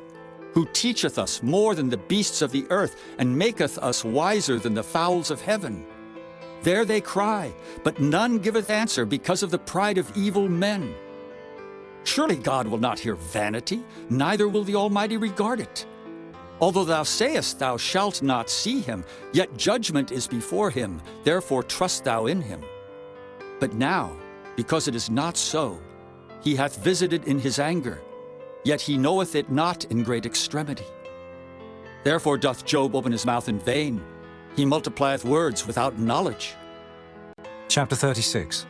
Who teacheth us more than the beasts of the earth, and maketh us wiser than the fowls of heaven? There they cry, but none giveth answer because of the pride of evil men. Surely God will not hear vanity, neither will the Almighty regard it. Although thou sayest thou shalt not see him, yet judgment is before him, therefore trust thou in him. But now, because it is not so, he hath visited in his anger, yet he knoweth it not in great extremity. Therefore doth Job open his mouth in vain, he multiplieth words without knowledge. Chapter 36.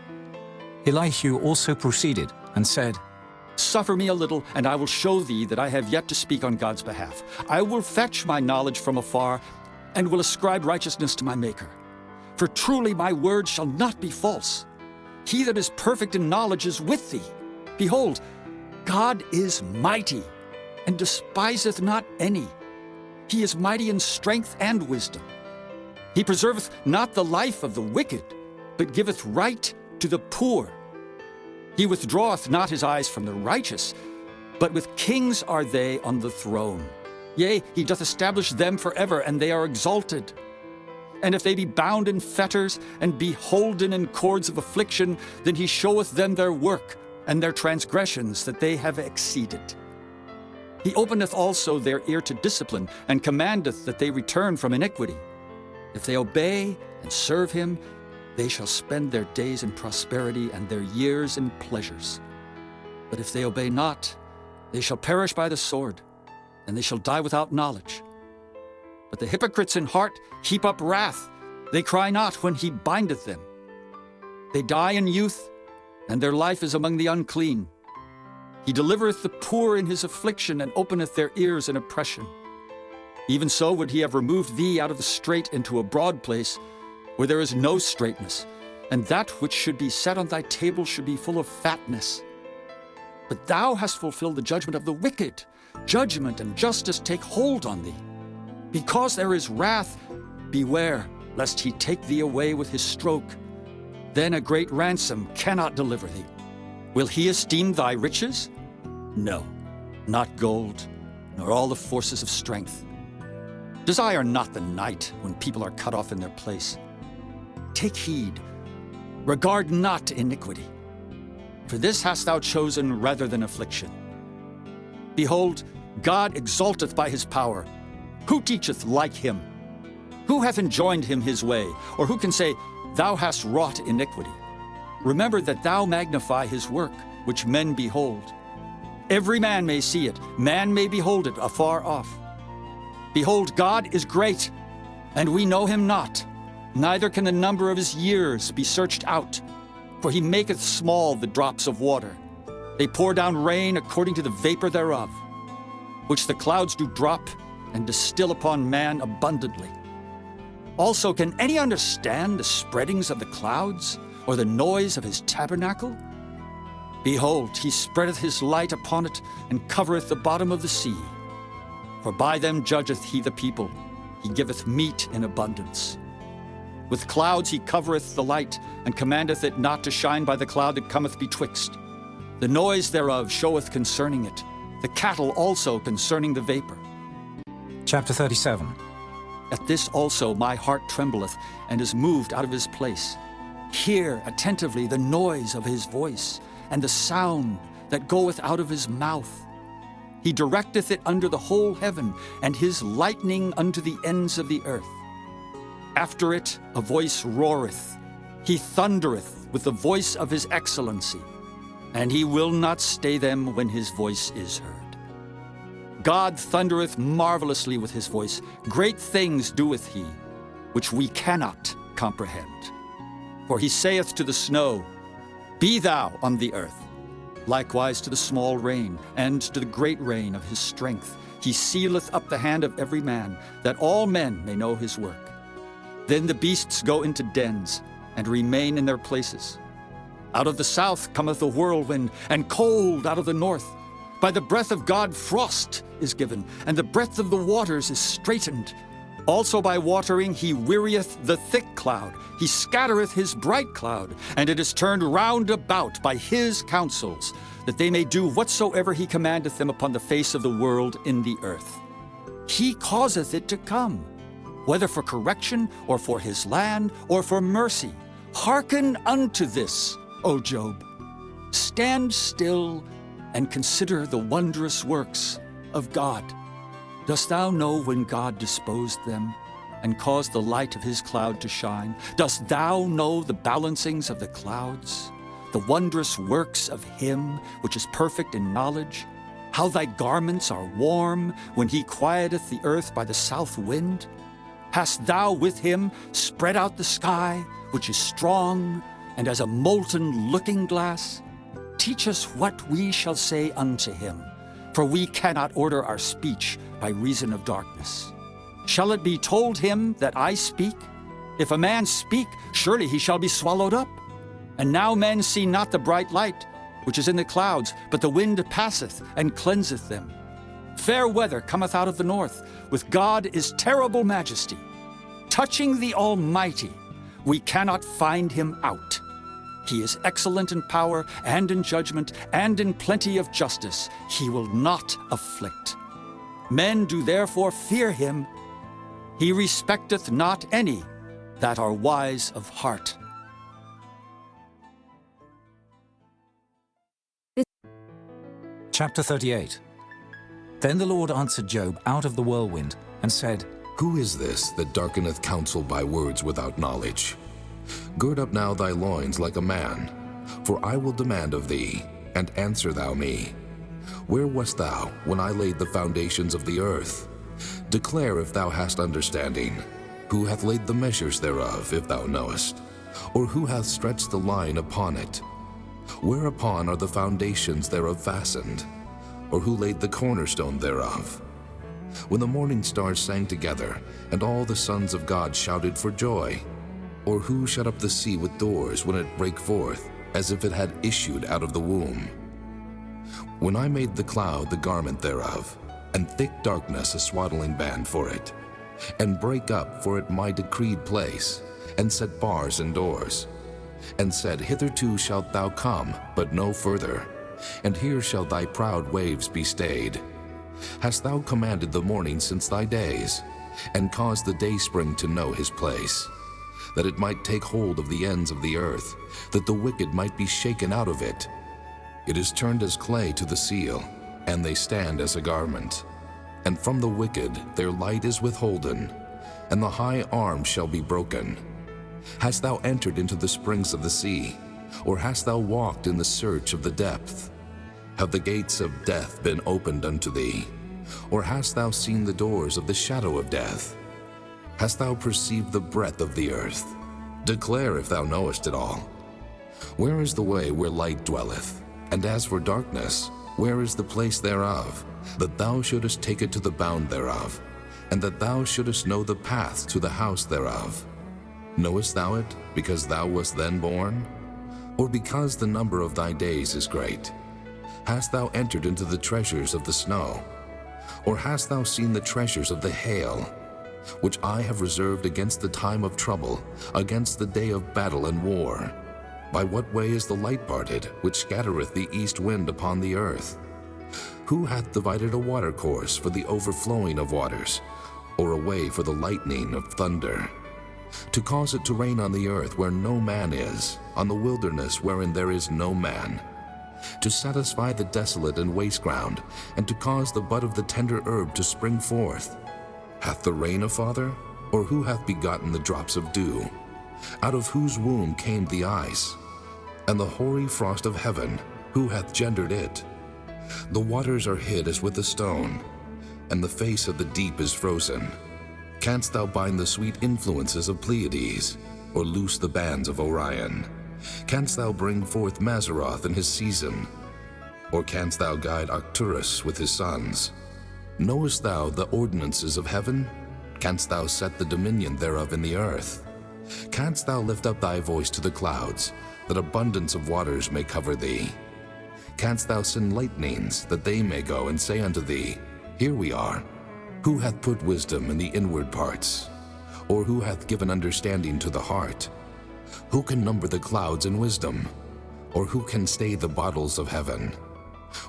Elihu also proceeded, and said, Suffer me a little, and I will show thee that I have yet to speak on God's behalf. I will fetch my knowledge from afar, and will ascribe righteousness to my Maker. For truly my word shall not be false. He that is perfect in knowledge is with thee. Behold, God is mighty, and despiseth not any. He is mighty in strength and wisdom. He preserveth not the life of the wicked, but giveth right to the poor. He withdraweth not his eyes from the righteous, but with kings are they on the throne. Yea, he doth establish them forever, and they are exalted. And if they be bound in fetters, and be holden in cords of affliction, then he showeth them their work, and their transgressions that they have exceeded. He openeth also their ear to discipline, and commandeth that they return from iniquity. If they obey and serve him, they shall spend their days in prosperity and their years in pleasures. But if they obey not, they shall perish by the sword, and they shall die without knowledge. But the hypocrites in heart heap up wrath. They cry not when he bindeth them. They die in youth, and their life is among the unclean. He delivereth the poor in his affliction, and openeth their ears in oppression. Even so would he have removed thee out of the strait into a broad place, where there is no straightness, and that which should be set on thy table should be full of fatness. But thou hast fulfilled the judgment of the wicked. Judgment and justice take hold on thee. Because there is wrath, beware, lest he take thee away with his stroke. Then a great ransom cannot deliver thee. Will he esteem thy riches? No, not gold, nor all the forces of strength. Desire not the night when people are cut off in their place. Take heed, regard not iniquity, for this hast thou chosen rather than affliction. Behold, God exalteth by his power. Who teacheth like him? Who hath enjoined him his way? Or who can say, Thou hast wrought iniquity? Remember that thou magnify his work, which men behold. Every man may see it, man may behold it afar off. Behold, God is great, and we know him not, neither can the number of his years be searched out. For he maketh small the drops of water. They pour down rain according to the vapor thereof, which the clouds do drop and distill upon man abundantly. Also, can any understand the spreadings of the clouds, or the noise of his tabernacle? Behold, he spreadeth his light upon it, and covereth the bottom of the sea. For by them judgeth he the people, he giveth meat in abundance. With clouds he covereth the light, and commandeth it not to shine by the cloud that cometh betwixt. The noise thereof showeth concerning it, the cattle also concerning the vapor. Chapter 37. At this also my heart trembleth, and is moved out of his place. Hear attentively the noise of his voice, and the sound that goeth out of his mouth. He directeth it under the whole heaven, and his lightning unto the ends of the earth. After it a voice roareth. He thundereth with the voice of his excellency, and he will not stay them when his voice is heard. God thundereth marvelously with his voice. Great things doeth he, which we cannot comprehend. For he saith to the snow, Be thou on the earth. Likewise to the small rain, and to the great rain of his strength. He sealeth up the hand of every man, that all men may know his work. Then the beasts go into dens, and remain in their places. Out of the south cometh a whirlwind, and cold out of the north. By the breath of God frost is given, and the breadth of the waters is straitened. Also by watering he wearieth the thick cloud. He scattereth his bright cloud, and it is turned round about by his counsels, that they may do whatsoever he commandeth them upon the face of the world in the earth. He causeth it to come, whether for correction, or for his land, or for mercy. Hearken unto this, O Job. Stand still and consider the wondrous works of God. Dost thou know when God disposed them, and caused the light of his cloud to shine? Dost thou know the balancings of the clouds, the wondrous works of him which is perfect in knowledge? How thy garments are warm when he quieteth the earth by the south wind? Hast thou with him spread out the sky, which is strong, and as a molten looking-glass? Teach us what we shall say unto him, for we cannot order our speech by reason of darkness. Shall it be told him that I speak? If a man speak, surely he shall be swallowed up. And now men see not the bright light, which is in the clouds, but the wind passeth and cleanseth them. Fair weather cometh out of the north. With God is terrible majesty. Touching the Almighty, we cannot find him out. He is excellent in power and in judgment and in plenty of justice. He will not afflict. Men do therefore fear him. He respecteth not any that are wise of heart. Chapter 38. Then the Lord answered Job out of the whirlwind, and said, Who is this that darkeneth counsel by words without knowledge? Gird up now thy loins like a man, for I will demand of thee, and answer thou me. Where wast thou when I laid the foundations of the earth? Declare if thou hast understanding. Who hath laid the measures thereof, if thou knowest? Or who hath stretched the line upon it? Whereupon are the foundations thereof fastened? Or who laid the cornerstone thereof? When the morning stars sang together, and all the sons of God shouted for joy? Or who shut up the sea with doors when it brake forth, as if it had issued out of the womb? When I made the cloud the garment thereof, and thick darkness a swaddling band for it, and brake up for it my decreed place, and set bars and doors, and said, Hitherto shalt thou come, but no further, and here shall thy proud waves be stayed. Hast thou commanded the morning since thy days, and caused the dayspring to know his place, that it might take hold of the ends of the earth, that the wicked might be shaken out of it? It is turned as clay to the seal, and they stand as a garment. And from the wicked their light is withholden, and the high arm shall be broken. Hast thou entered into the springs of the sea, or hast thou walked in the search of the depth? Have the gates of death been opened unto thee? Or hast thou seen the doors of the shadow of death? Hast thou perceived the breadth of the earth? Declare if thou knowest it all. Where is the way where light dwelleth? And as for darkness, where is the place thereof? That thou shouldest take it to the bound thereof, and that thou shouldest know the path to the house thereof. Knowest thou it, because thou wast then born? Or because the number of thy days is great? Hast thou entered into the treasures of the snow? Or hast thou seen the treasures of the hail, which I have reserved against the time of trouble, against the day of battle and war? By what way is the light parted, which scattereth the east wind upon the earth? Who hath divided a watercourse for the overflowing of waters, or a way for the lightning of thunder? To cause it to rain on the earth where no man is, on the wilderness wherein there is no man, to satisfy the desolate and waste ground, and to cause the bud of the tender herb to spring forth. Hath the rain a father, or who hath begotten the drops of dew? Out of whose womb came the ice? And the hoary frost of heaven, who hath gendered it? The waters are hid as with a stone, and the face of the deep is frozen. Canst thou bind the sweet influences of Pleiades, or loose the bands of Orion? Canst thou bring forth Mazzaroth in his season? Or canst thou guide Arcturus with his sons? Knowest thou the ordinances of heaven? Canst thou set the dominion thereof in the earth? Canst thou lift up thy voice to the clouds, that abundance of waters may cover thee? Canst thou send lightnings, that they may go and say unto thee, Here we are? Who hath put wisdom in the inward parts? Or who hath given understanding to the heart? Who can number the clouds in wisdom? Or who can stay the bottles of heaven?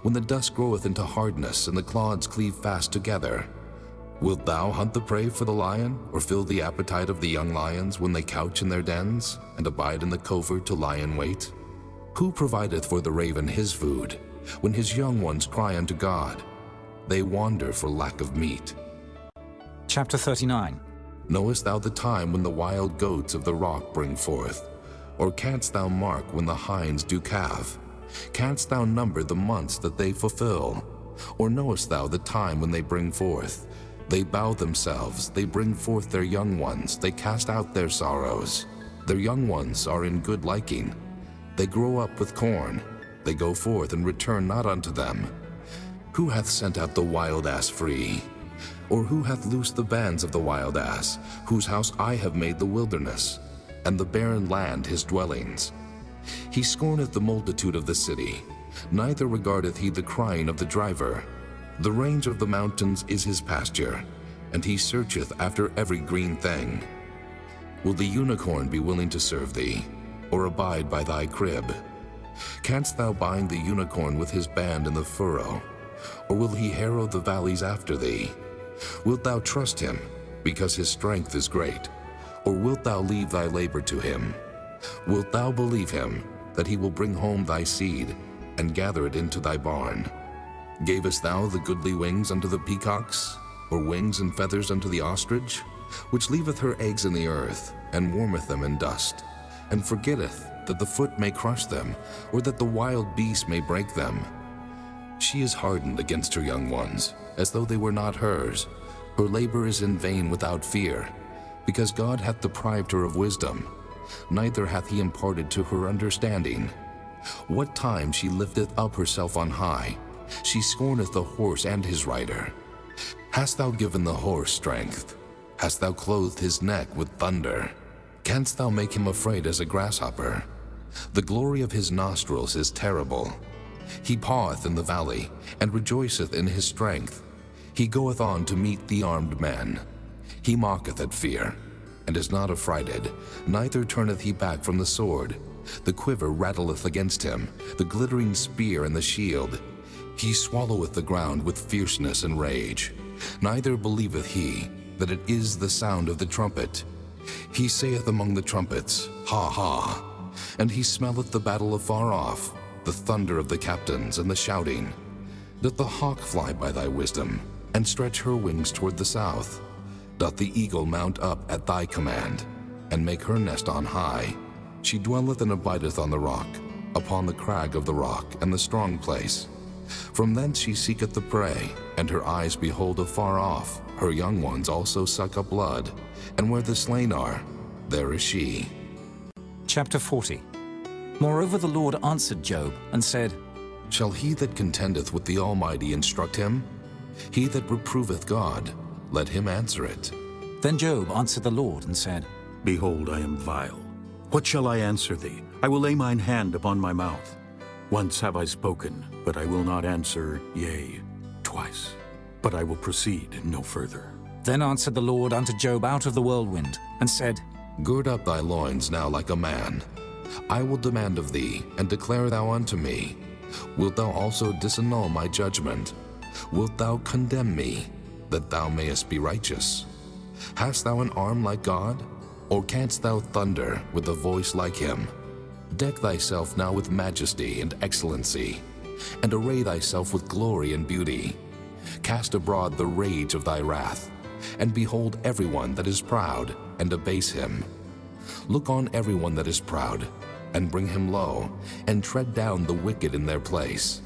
When the dust groweth into hardness, and the clods cleave fast together, wilt thou hunt the prey for the lion, or fill the appetite of the young lions when they couch in their dens, and abide in the covert to lie in wait? Who provideth for the raven his food, when his young ones cry unto God? They wander for lack of meat. Chapter 39. Knowest thou the time when the wild goats of the rock bring forth? Or canst thou mark when the hinds do calve? Canst thou number the months that they fulfill? Or knowest thou the time when they bring forth? They bow themselves, they bring forth their young ones, they cast out their sorrows. Their young ones are in good liking. They grow up with corn. They go forth and return not unto them. Who hath sent out the wild ass free? Or who hath loosed the bands of the wild ass, whose house I have made the wilderness, and the barren land his dwellings? He scorneth the multitude of the city, neither regardeth he the crying of the driver. The range of the mountains is his pasture, and he searcheth after every green thing. Will the unicorn be willing to serve thee, or abide by thy crib? Canst thou bind the unicorn with his band in the furrow, or will he harrow the valleys after thee? Wilt thou trust him, because his strength is great, or wilt thou leave thy labor to him? Wilt thou believe him, that he will bring home thy seed, and gather it into thy barn? Gavest thou the goodly wings unto the peacocks, or wings and feathers unto the ostrich, which leaveth her eggs in the earth, and warmeth them in dust, and forgetteth that the foot may crush them, or that the wild beast may break them? She is hardened against her young ones, as though they were not hers. Her labor is in vain without fear, because God hath deprived her of wisdom, neither hath he imparted to her understanding. What time she lifteth up herself on high, she scorneth the horse and his rider. Hast thou given the horse strength? Hast thou clothed his neck with thunder? Canst thou make him afraid as a grasshopper? The glory of his nostrils is terrible. He paweth in the valley, and rejoiceth in his strength. He goeth on to meet the armed men. He mocketh at fear, and is not affrighted, neither turneth he back from the sword. The quiver rattleth against him, the glittering spear and the shield. He swalloweth the ground with fierceness and rage. Neither believeth he that it is the sound of the trumpet. He saith among the trumpets, Ha ha! And he smelleth the battle afar off, the thunder of the captains and the shouting. Doth the hawk fly by thy wisdom, and stretch her wings toward the south? Doth the eagle mount up at thy command, and make her nest on high? She dwelleth and abideth on the rock, upon the crag of the rock and the strong place. From thence she seeketh the prey, and her eyes behold afar off. Her young ones also suck up blood, and where the slain are, there is she. Chapter 40. Moreover the Lord answered Job and said, Shall he that contendeth with the Almighty instruct him? He that reproveth God, let him answer it. Then Job answered the Lord and said, Behold, I am vile. What shall I answer thee? I will lay mine hand upon my mouth. Once have I spoken, but I will not answer, yea, twice. But I will proceed no further. Then answered the Lord unto Job out of the whirlwind, and said, Gird up thy loins now like a man. I will demand of thee, and declare thou unto me. Wilt thou also disannul my judgment? Wilt thou condemn me, that thou mayest be righteous? Hast thou an arm like God? Or canst thou thunder with a voice like him? Deck thyself now with majesty and excellency, and array thyself with glory and beauty. Cast abroad the rage of thy wrath, and behold everyone that is proud, and abase him. Look on everyone that is proud, and bring him low, and tread down the wicked in their place.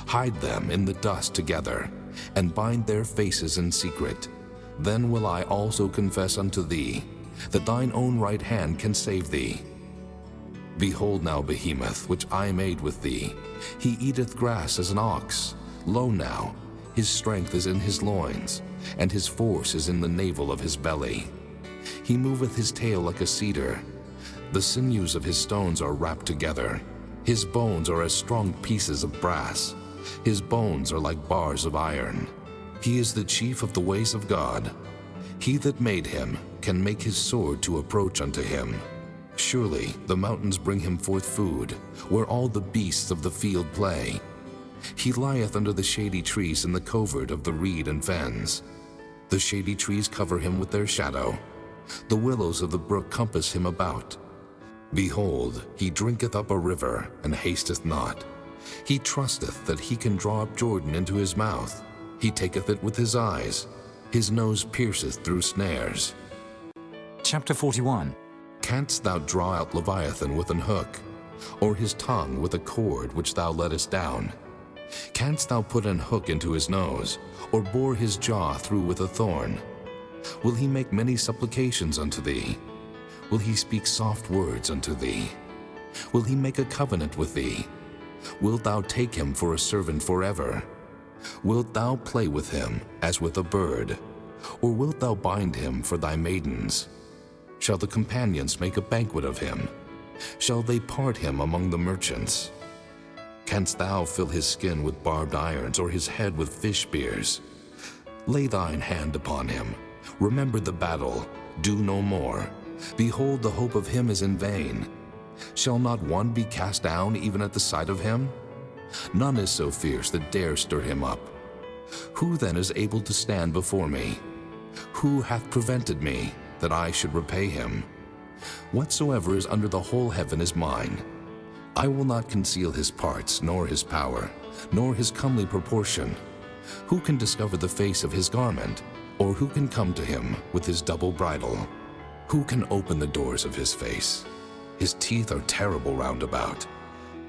Hide them in the dust together, and bind their faces in secret. Then will I also confess unto thee, that thine own right hand can save thee. Behold now Behemoth, which I made with thee. He eateth grass as an ox. Lo now, his strength is in his loins, and his force is in the navel of his belly. He moveth his tail like a cedar. The sinews of his stones are wrapped together. His bones are as strong pieces of brass. His bones are like bars of iron. He is the chief of the ways of God. He that made him can make his sword to approach unto him. Surely the mountains bring him forth food, where all the beasts of the field play. He lieth under the shady trees in the covert of the reed and fens. The shady trees cover him with their shadow. The willows of the brook compass him about. Behold, he drinketh up a river, and hasteth not. He trusteth that he can draw up Jordan into his mouth. He taketh it with his eyes. His nose pierceth through snares. Chapter 41. Canst thou draw out Leviathan with an hook, or his tongue with a cord which thou lettest down? Canst thou put an hook into his nose, or bore his jaw through with a thorn? Will he make many supplications unto thee? Will he speak soft words unto thee? Will he make a covenant with thee? Wilt thou take him for a servant forever? Wilt thou play with him as with a bird? Or wilt thou bind him for thy maidens? Shall the companions make a banquet of him? Shall they part him among the merchants? Canst thou fill his skin with barbed irons, or his head with fish spears? Lay thine hand upon him. Remember the battle. Do no more. Behold, the hope of him is in vain. Shall not one be cast down even at the sight of him? None is so fierce that dare stir him up. Who then is able to stand before me? Who hath prevented me, that I should repay him? Whatsoever is under the whole heaven is mine. I will not conceal his parts, nor his power, nor his comely proportion. Who can discover the face of his garment? Or who can come to him with his double bridle? Who can open the doors of his face? His teeth are terrible round about.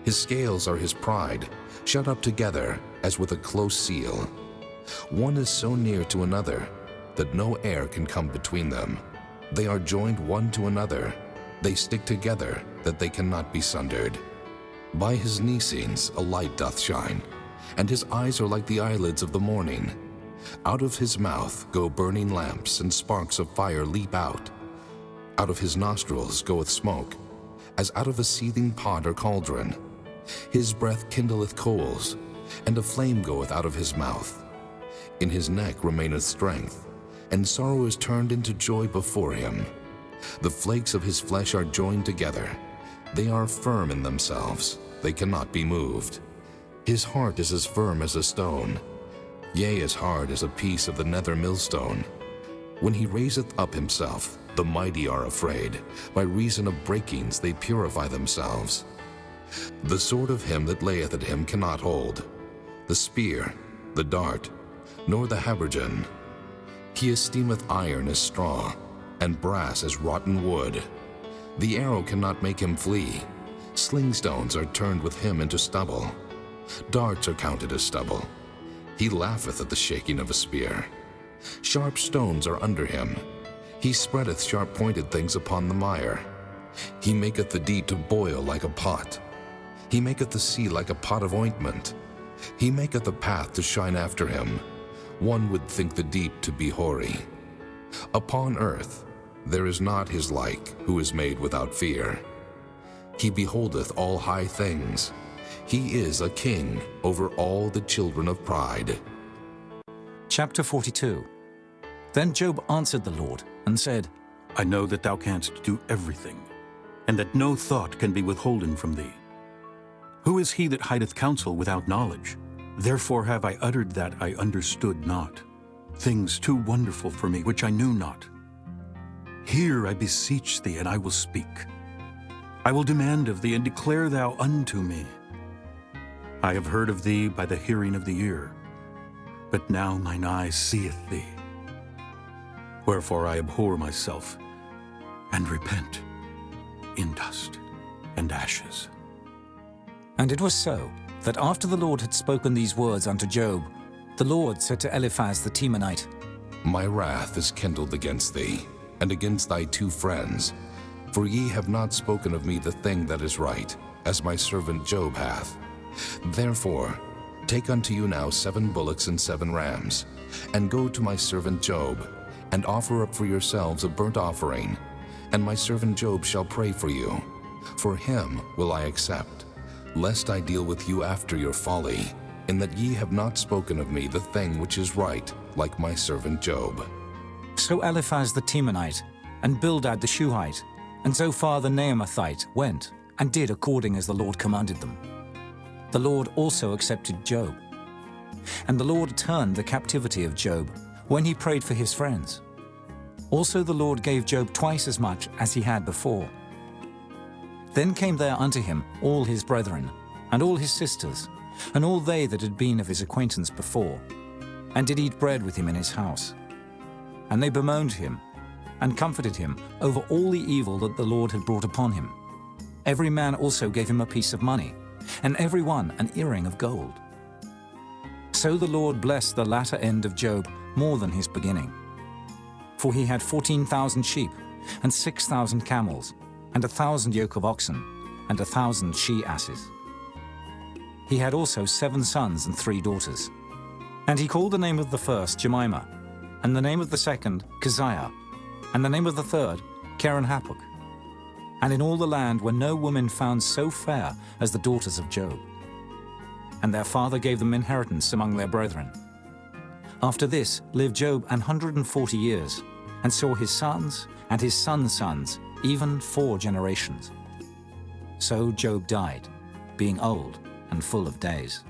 His scales are his pride, shut up together as with a close seal. One is so near to another that no air can come between them. They are joined one to another. They stick together that they cannot be sundered. By his Nicenes a light doth shine, and his eyes are like the eyelids of the morning. Out of his mouth go burning lamps, and sparks of fire leap out. Out of his nostrils goeth smoke, as out of a seething pot or cauldron. His breath kindleth coals, and a flame goeth out of his mouth. In his neck remaineth strength, and sorrow is turned into joy before him. The flakes of his flesh are joined together. They are firm in themselves, they cannot be moved. His heart is as firm as a stone, yea, as hard as a piece of the nether millstone. When he raiseth up himself, the mighty are afraid. By reason of breakings they purify themselves. The sword of him that layeth at him cannot hold, the spear, the dart, nor the habergeon. He esteemeth iron as straw, and brass as rotten wood. The arrow cannot make him flee. Sling stones are turned with him into stubble. Darts are counted as stubble. He laugheth at the shaking of a spear. Sharp stones are under him. He spreadeth sharp-pointed things upon the mire. He maketh the deep to boil like a pot. He maketh the sea like a pot of ointment. He maketh the path to shine after him. One would think the deep to be hoary. Upon earth there is not his like, who is made without fear. He beholdeth all high things. He is a king over all the children of pride. Chapter 42. Then Job answered the Lord and said, I know that thou canst do everything, and that no thought can be withholden from thee. Who is he that hideth counsel without knowledge? Therefore have I uttered that I understood not, things too wonderful for me which I knew not. Hear, I beseech thee, and I will speak. I will demand of thee, and declare thou unto me. I have heard of thee by the hearing of the ear, but now mine eye seeth thee. Wherefore I abhor myself, and repent in dust and ashes. And it was so, that after the Lord had spoken these words unto Job, the Lord said to Eliphaz the Temanite, My wrath is kindled against thee, and against thy 2 friends, for ye have not spoken of me the thing that is right, as my servant Job hath. Therefore, take unto you now 7 bullocks and 7 rams, and go to my servant Job, and offer up for yourselves a burnt offering, and my servant Job shall pray for you. For him will I accept, lest I deal with you after your folly, in that ye have not spoken of me the thing which is right, like my servant Job. So Eliphaz the Temanite, and Bildad the Shuhite, and Zophar the Naamathite went, and did according as the Lord commanded them. The Lord also accepted Job. And the Lord turned the captivity of Job, when he prayed for his friends. Also the Lord gave Job twice as much as he had before. Then came there unto him all his brethren, and all his sisters, and all they that had been of his acquaintance before, and did eat bread with him in his house. And they bemoaned him, and comforted him over all the evil that the Lord had brought upon him. Every man also gave him a piece of money, and every one an earring of gold. So the Lord blessed the latter end of Job more than his beginning. For he had 14,000 sheep, and 6,000 camels, and 1,000 yoke of oxen, and 1,000 she-asses. He had also 7 sons and 3 daughters. And he called the name of the first Jemimah, and the name of the second Keziah, and the name of the third Keren-Happuch. And in all the land were no women found so fair as the daughters of Job. And their father gave them inheritance among their brethren. After this lived Job 140 years, and saw his sons and his sons' sons, even 4 generations. So Job died, being old and full of days.